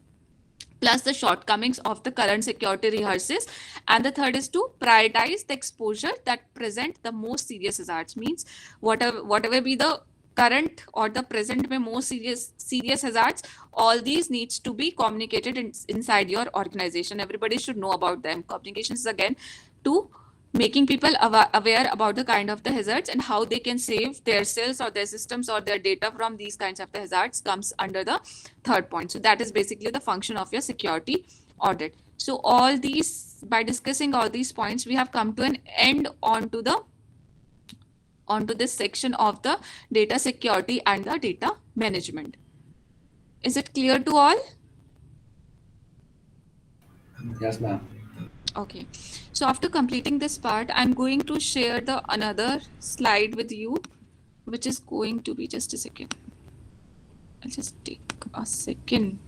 plus the shortcomings of the current security rehearses. And the third is to prioritize the exposure that present the most serious hazards. Means whatever be the current or the present most serious hazards, all these needs to be communicated inside your organization. Everybody should know about them. Communications is again to making people aware about the kind of the hazards and how they can save their cells or their systems or their data from these kinds of the hazards comes under the third point. So that is basically the function of your security audit. So all these, by discussing all these points, we have come to an end onto this section of the data security and the data management. Is it clear to all?
Yes, ma'am.
Okay, so after completing this part, I'm going to share the another slide with you, which is going to be, just a second. I'll just take a second.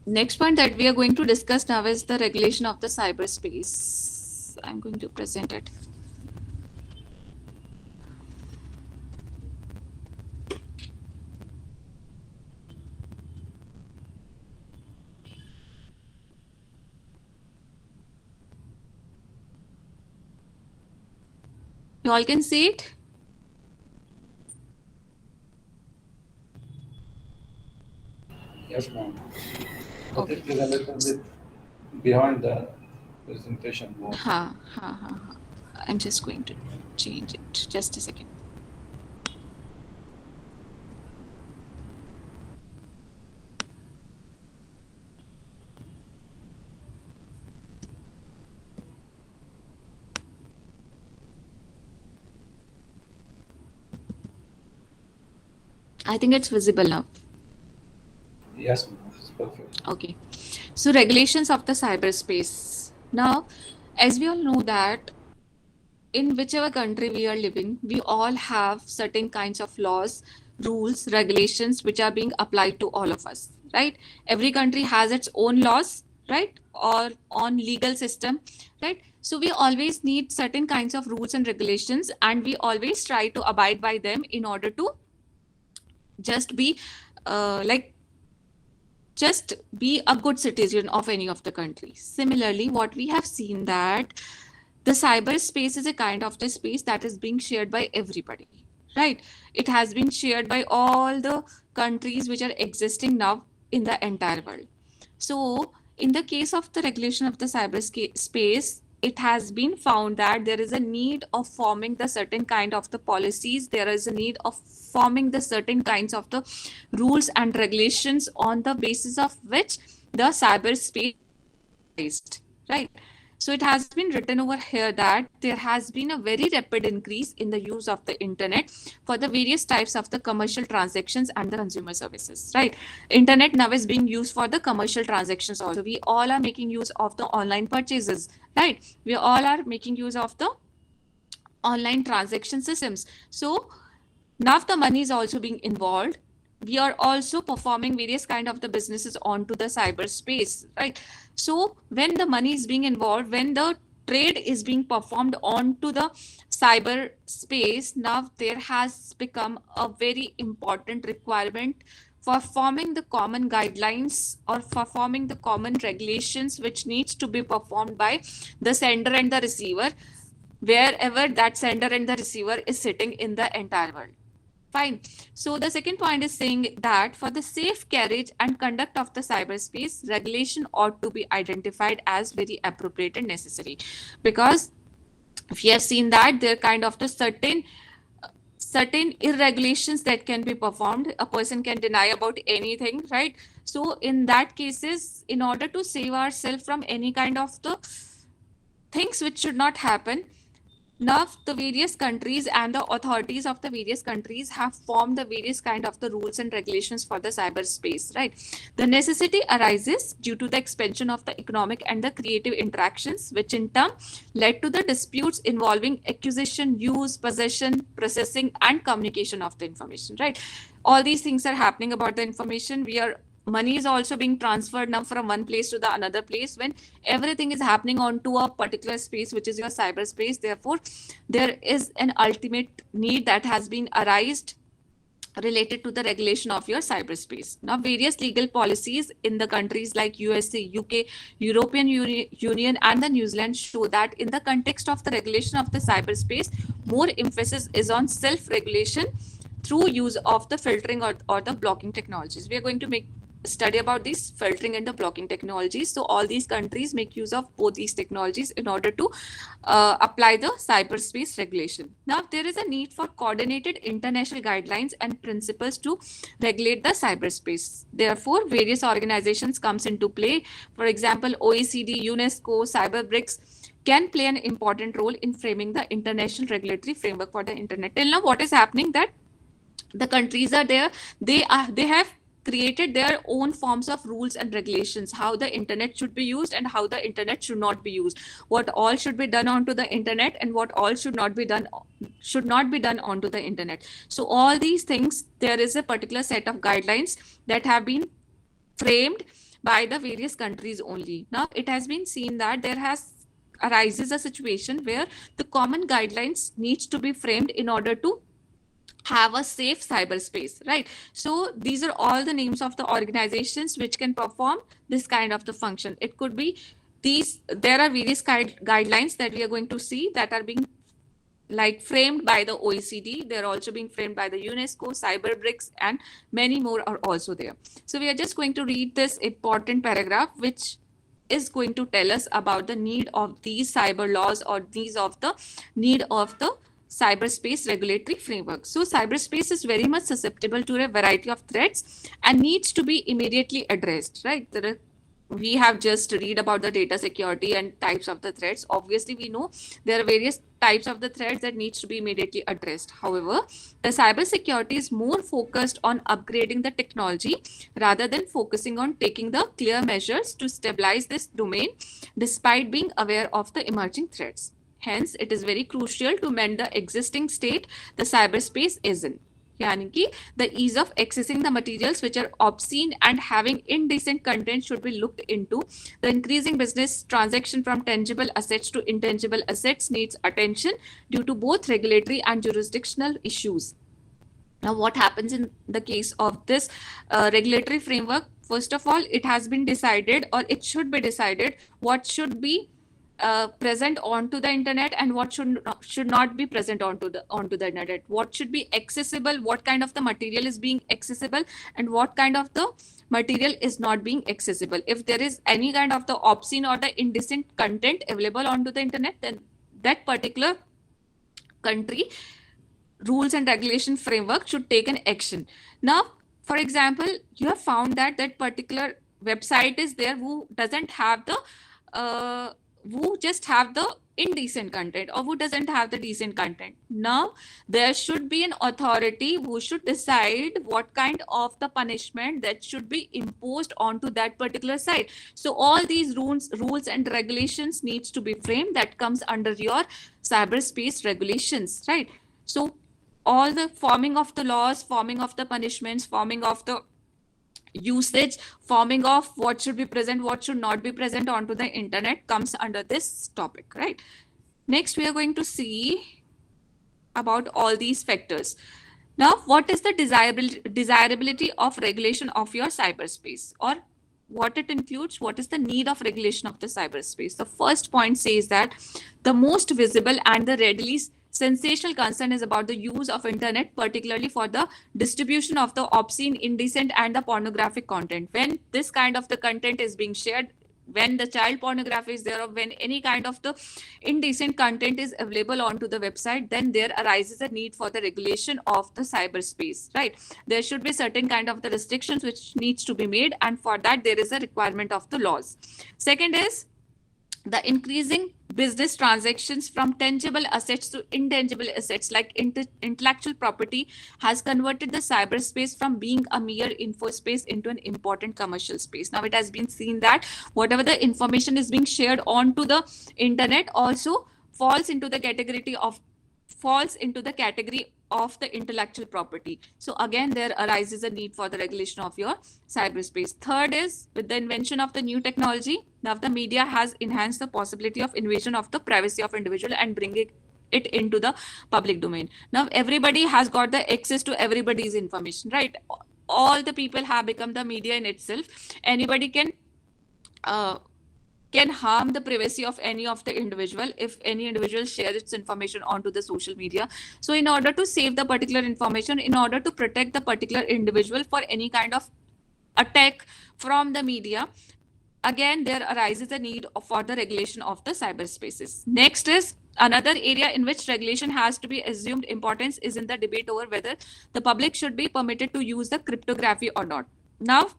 Next point that we are going to discuss now is the regulation of the cyberspace. I'm going to present it. You all can see it?
Yes, ma'am. But
Okay.
it is a little bit behind the presentation board.
I'm just going to change it. Just a second. I think it's visible now.
Yes, ma'am. It's perfect.
Okay. So regulations of the cyberspace. Now, as we all know that in whichever country we are living, we all have certain kinds of laws, rules, regulations, which are being applied to all of us, right? Every country has its own laws, right? Or on legal system, right? So we always need certain kinds of rules and regulations, and we always try to abide by them in order to just be just be a good citizen of any of the countries. Similarly, what we have seen that the cyberspace is a kind of the space that is being shared by everybody, right? It has been shared by all the countries which are existing now, in the entire world. So in the case of the regulation of the cyberspace, it has been found that there is a need of forming the certain kind of the policies. There is a need of forming the certain kinds of the rules and regulations on the basis of which the cyberspace is, right? So it has been written over here that there has been a very rapid increase in the use of the internet for the various types of the commercial transactions and the consumer services, right? Internet now is being used for the commercial transactions also. We all are making use of the online purchases, right? We all are making use of the online transaction systems. So now the money is also being involved. We are also performing various kind of the businesses onto the cyberspace, right? So when the money is being involved, when the trade is being performed onto the cyberspace, now there has become a very important requirement for forming the common guidelines or for forming the common regulations which needs to be performed by the sender and the receiver, wherever that sender and the receiver is sitting in the entire world. Fine. So the second point is saying that for the safe carriage and conduct of the cyberspace, regulation ought to be identified as very appropriate and necessary. Because if you have seen that there are kind of the certain irregulations that can be performed, a person can deny about anything, right? So in that cases, in order to save ourselves from any kind of the things which should not happen, now the various countries and the authorities of the various countries have formed the various kind of the rules and regulations for the cyberspace, right? The necessity arises due to the expansion of the economic and the creative interactions, which in turn led to the disputes involving acquisition, use, possession, processing, and communication of the information, right? All these things are happening about the information. Money is also being transferred now from one place to the another place when everything is happening onto a particular space, which is your cyberspace. Therefore, there is an ultimate need that has been arised related to the regulation of your cyberspace. Now, various legal policies in the countries like USA, UK, European Union, and the New Zealand show that in the context of the regulation of the cyberspace, more emphasis is on self-regulation through use of the filtering or the blocking technologies. We are going to make study about these filtering and the blocking technologies. So all these countries make use of both these technologies in order to apply the cyberspace regulation. Now there is a need for coordinated international guidelines and principles to regulate the cyberspace. Therefore, various organizations comes into play. For example, OECD, UNESCO, CyberBRICS can play an important role in framing the international regulatory framework for the internet. Till now, what is happening that the countries are there, they have created their own forms of rules and regulations, how the internet should be used and how the internet should not be used, what all should be done onto the internet and what all should not be done onto the internet. So all these things, there is a particular set of guidelines that have been framed by the various countries only. Now it has been seen that arises a situation where the common guidelines needs to be framed in order to have a safe cyberspace, right? So these are all the names of the organizations which can perform this kind of the function. It could be there are various guidelines that we are going to see that are being like framed by the OECD. They're also being framed by the UNESCO, CyberBRICS, and many more are also there. So we are just going to read this important paragraph, which is going to tell us about the need of these cyber laws or need of the cyberspace regulatory framework. So cyberspace is very much susceptible to a variety of threats and needs to be immediately addressed, right? We have just read about the data security and types of the threats. Obviously, we know there are various types of the threats that needs to be immediately addressed. However, the cybersecurity is more focused on upgrading the technology rather than focusing on taking the clear measures to stabilize this domain despite being aware of the emerging threats. Hence, it is very crucial to mend the existing state the cyberspace is in. यानी कि the ease of accessing the materials which are obscene and having indecent content should be looked into. The increasing business transaction from tangible assets to intangible assets needs attention due to both regulatory and jurisdictional issues. Now, what happens in the case of this regulatory framework? First of all, it has been decided, or it should be decided, what should be present onto the internet and what should not be present onto the internet, what should be accessible, what kind of the material is being accessible, and what kind of the material is not being accessible. If there is any kind of the obscene or the indecent content available onto the internet, then that particular country rules and regulation framework should take an action. Now, for example, you have found that that particular website is there who doesn't have the who just have the indecent content or who doesn't have the decent content. Now, there should be an authority who should decide what kind of the punishment that should be imposed onto that particular site. So all these rules and regulations needs to be framed that comes under your cyberspace regulations, right? So all the forming of the laws, forming of the punishments, forming of the usage, forming of what should be present, what should not be present onto the internet comes under this topic, right? Next, we are going to see about all these factors. Now, what is the desirability of regulation of your cyberspace, or what it includes? What is the need of regulation of the cyberspace? The first point says that the most visible and the readily sensational concern is about the use of internet, particularly for the distribution of the obscene, indecent, and the pornographic content. When this kind of the content is being shared, when the child pornography is there, or when any kind of the indecent content is available onto the website, then there arises a need for the regulation of the cyberspace, right? There should be certain kind of the restrictions which needs to be made, and for that there is a requirement of the laws. Second is the increasing business transactions from tangible assets to intangible assets like intellectual property has converted the cyberspace from being a mere info space into an important commercial space. Now, it has been seen that whatever the information is being shared onto the internet also falls into the category of the intellectual property. So again, there arises a need for the regulation of your cyberspace. Third is with the invention of the new technology, now the media has enhanced the possibility of invasion of the privacy of individual and bringing it into the public domain. Now everybody has got the access to everybody's information, right? All the people have become the media in itself. Anybody can harm the privacy of any of the individual if any individual shares its information onto the social media. So in order to save the particular information, in order to protect the particular individual for any kind of attack from the media, again, there arises a need for the regulation of the cyberspaces. Next is another area in which regulation has to be assumed importance is in the debate over whether the public should be permitted to use the cryptography or not. Now,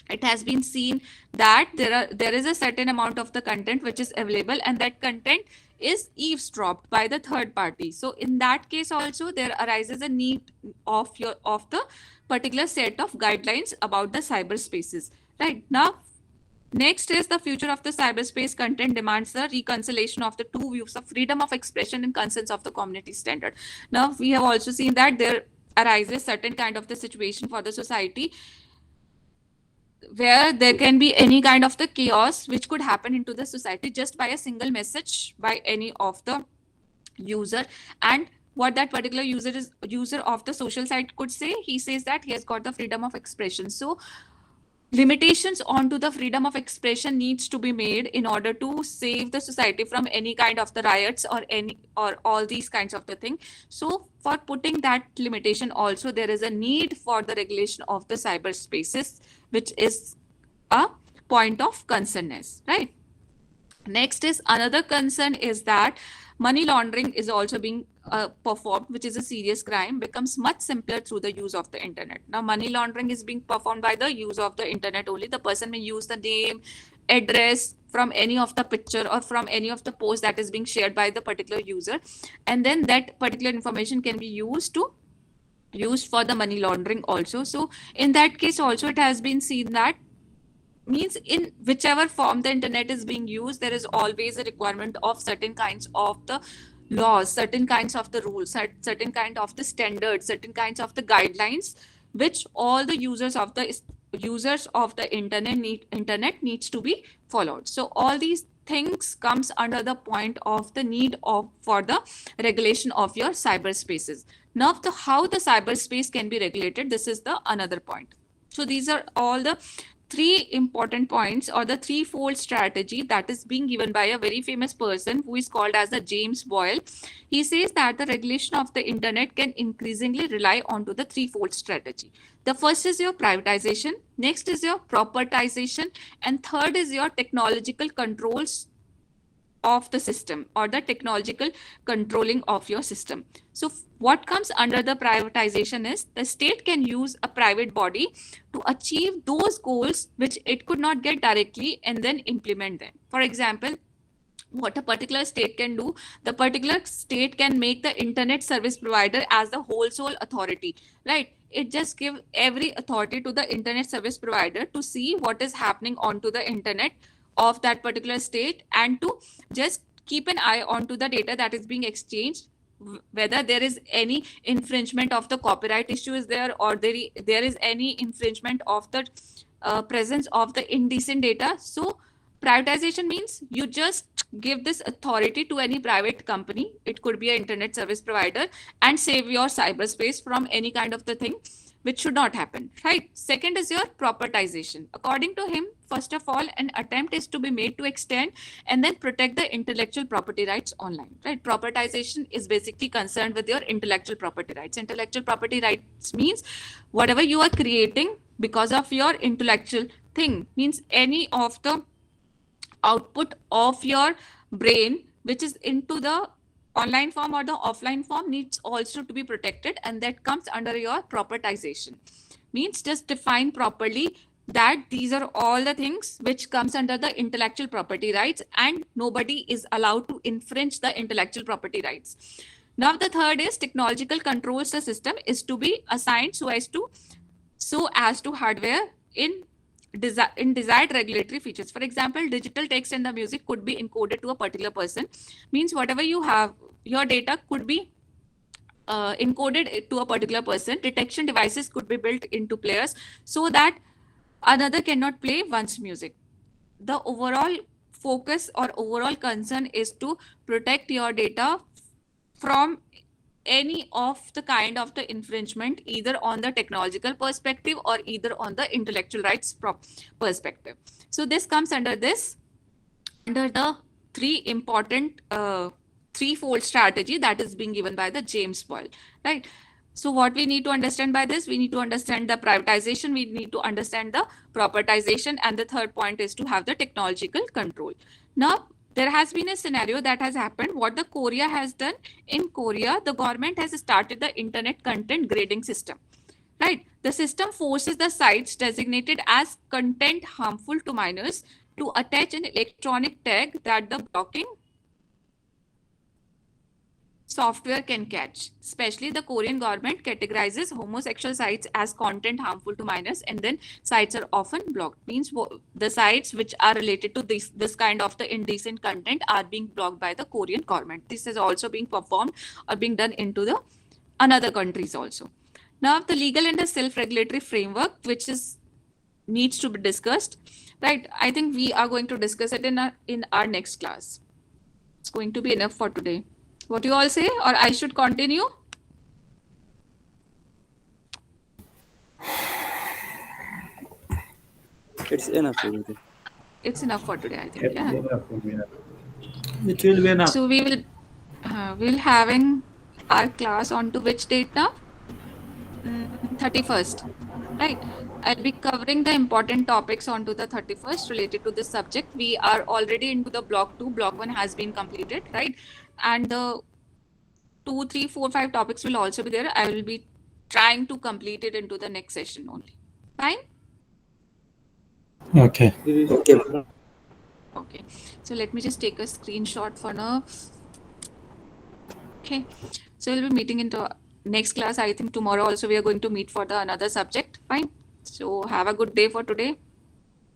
it has been seen that there is a certain amount of the content which is available, and that content is eavesdropped by the third party. So in that case also there arises a need of the particular set of guidelines about the cyberspaces, right? Now, next is the future of the cyberspace content demands the reconciliation of the two views of freedom of expression and concerns of the community standard. Now, we have also seen that there arises certain kind of the situation for the society where there can be any kind of the chaos which could happen into the society just by a single message by any of the user. And what that particular user of the social site could say, he says that he has got the freedom of expression. So limitations onto the freedom of expression needs to be made in order to save the society from any kind of the riots or all these kinds of the thing. So for putting that limitation also, there is a need for the regulation of the cyberspaces, which is a point of concerness, right? Next is another concern is that money laundering is also being performed, which is a serious crime, becomes much simpler through the use of the internet. Now, money laundering is being performed by the use of the internet only. The person may use the name, address from any of the picture or from any of the post that is being shared by the particular user, and then that particular information can be used for the money laundering also. So in that case also, it has been seen that means in whichever form the internet is being used, there is always a requirement of certain kinds of the laws, certain kinds of the rules, certain kind of the standards, certain kinds of the guidelines, which all the users of the internet needs to be followed. So all these things comes under the point of the need for the regulation of your cyberspaces. Now, how the cyberspace can be regulated, this is the another point. So these are all the three important points or the threefold strategy that is being given by a very famous person who is called as the James Boyle. He says that the regulation of the internet can increasingly rely onto the threefold strategy. The first is your privatization, next is your propertization, and third is your technological controls of the system or the technological controlling of your system. So what comes under the privatization is the state can use a private body to achieve those goals which it could not get directly and then implement them. For example, what a particular state can do, the particular state can make the internet service provider as the whole sole authority, right? It just gives every authority to the internet service provider to see what is happening onto the internet of that particular state and to just keep an eye onto the data that is being exchanged, whether there is any infringement of the copyright issue is there, or there is any infringement of the presence of the indecent data. So privatization means you just give this authority to any private company, it could be an internet service provider, and save your cyberspace from any kind of the thing which should not happen, right? Second is your propertization. According to him, first of all, an attempt is to be made to extend and then protect the intellectual property rights online, right? Propertization is basically concerned with your intellectual property rights. Intellectual property rights means whatever you are creating because of your intellectual thing, means any of the output of your brain which is into the online form or the offline form needs also to be protected, and that comes under your propertization. Means just define properly that these are all the things which comes under the intellectual property rights and nobody is allowed to infringe the intellectual property rights. Now the third is technological controls. The system is to be assigned so as to hardware in desired regulatory features. For example, digital text and the music could be encoded to a particular person. Means whatever you have, your data could be encoded to a particular person. Detection devices could be built into players so that another cannot play one's music. The overall focus or overall concern is to protect your data from any of the kind of the infringement, either on the technological perspective or either on the intellectual rights perspective. So this comes under the three important threefold strategy that is being given by the James Boyle, right? So what we need to understand by this, we need to understand the privatization, we need to understand the propertization, and the third point is to have the technological control. Now, there has been a scenario that has happened. What the Korea has done, in Korea, the government has started the internet content grading system, right? The system forces the sites designated as content harmful to minors to attach an electronic tag that the blocking software can catch. Especially the Korean government categorizes homosexual sites as content harmful to minors, and then sites are often blocked. Means the sites which are related to this kind of the indecent content are being blocked by the Korean government. This is also being performed or being done into the another countries also. Now the legal and the self-regulatory framework which needs to be discussed, right? I think we are going to discuss it in our next class. It's going to be enough for today. What do you all say, or I should continue?
It's enough already.
It's enough for today, I think. Yeah.
It will be enough.
So we'll having our class on to which date now? 31st, right? I'll be covering the important topics onto the 31st related to this subject. We are already into the block 2. Block 1 has been completed, right? And the 2, 3, 4, 5 topics will also be there. I will be trying to complete it into the next session only. Fine?
Okay.
Okay. So let me just take a screenshot for now. Okay. So we'll be meeting into next class. I think tomorrow also we are going to meet for the another subject. Fine. So have a good day for today.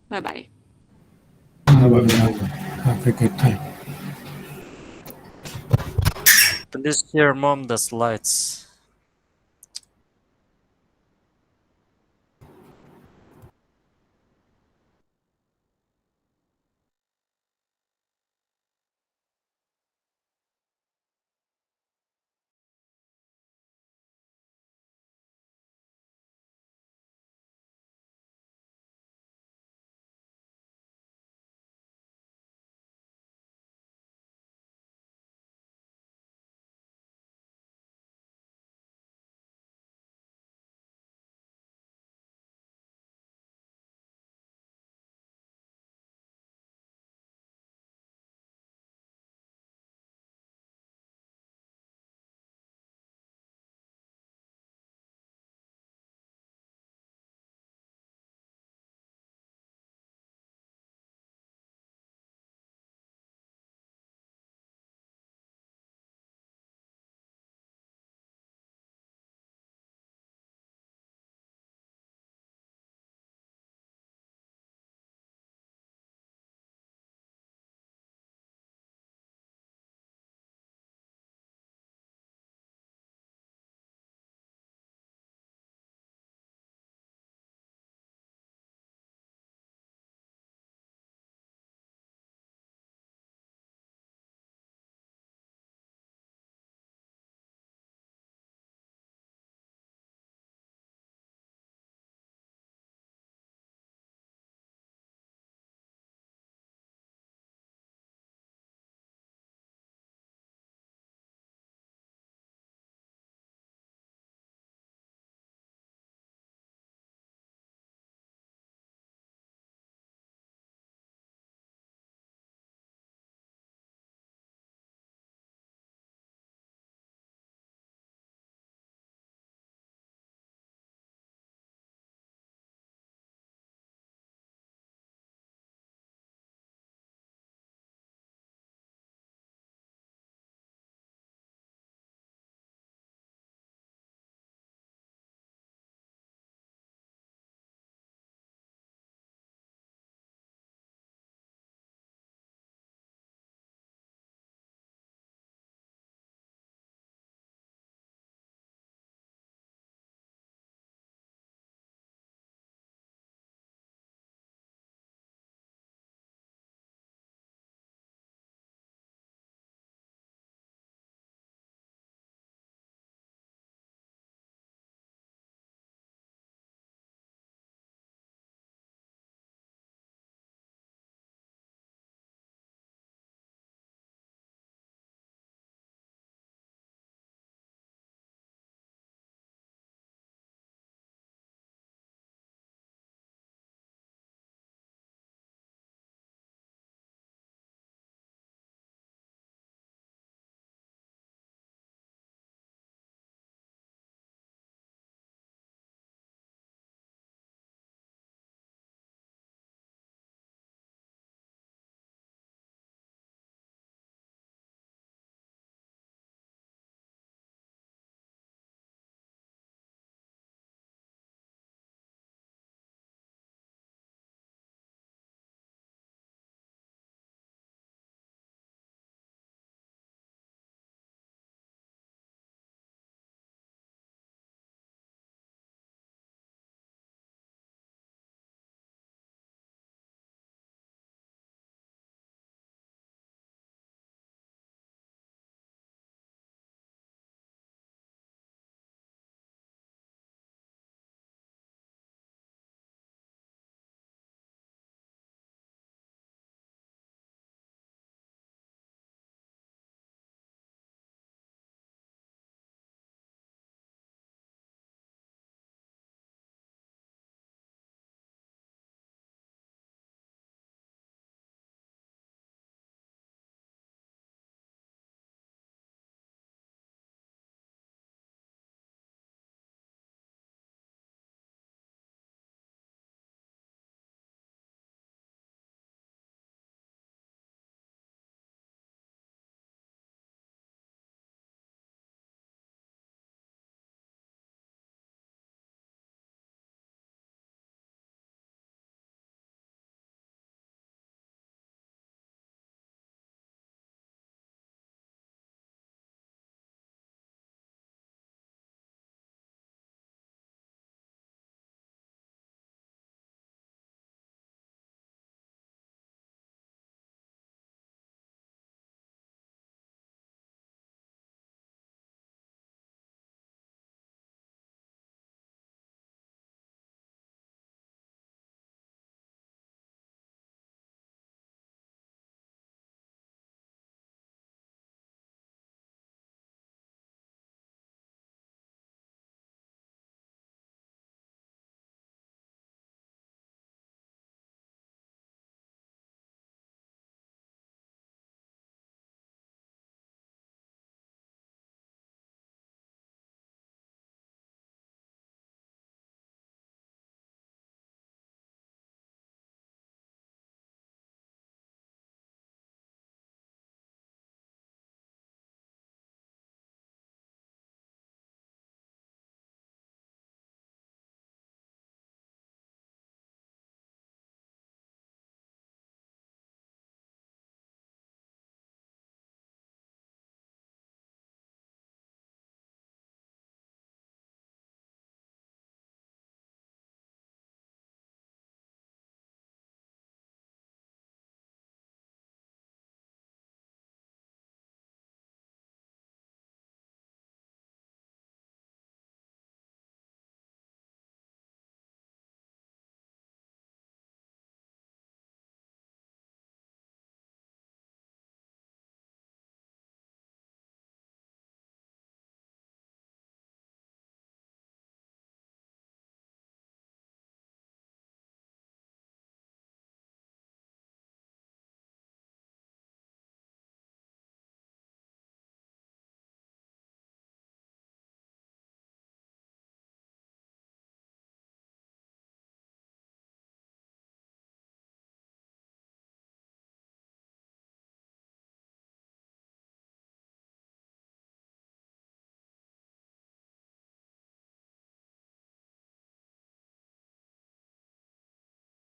Bye-bye.
Have a good time.
Please share mom the slides.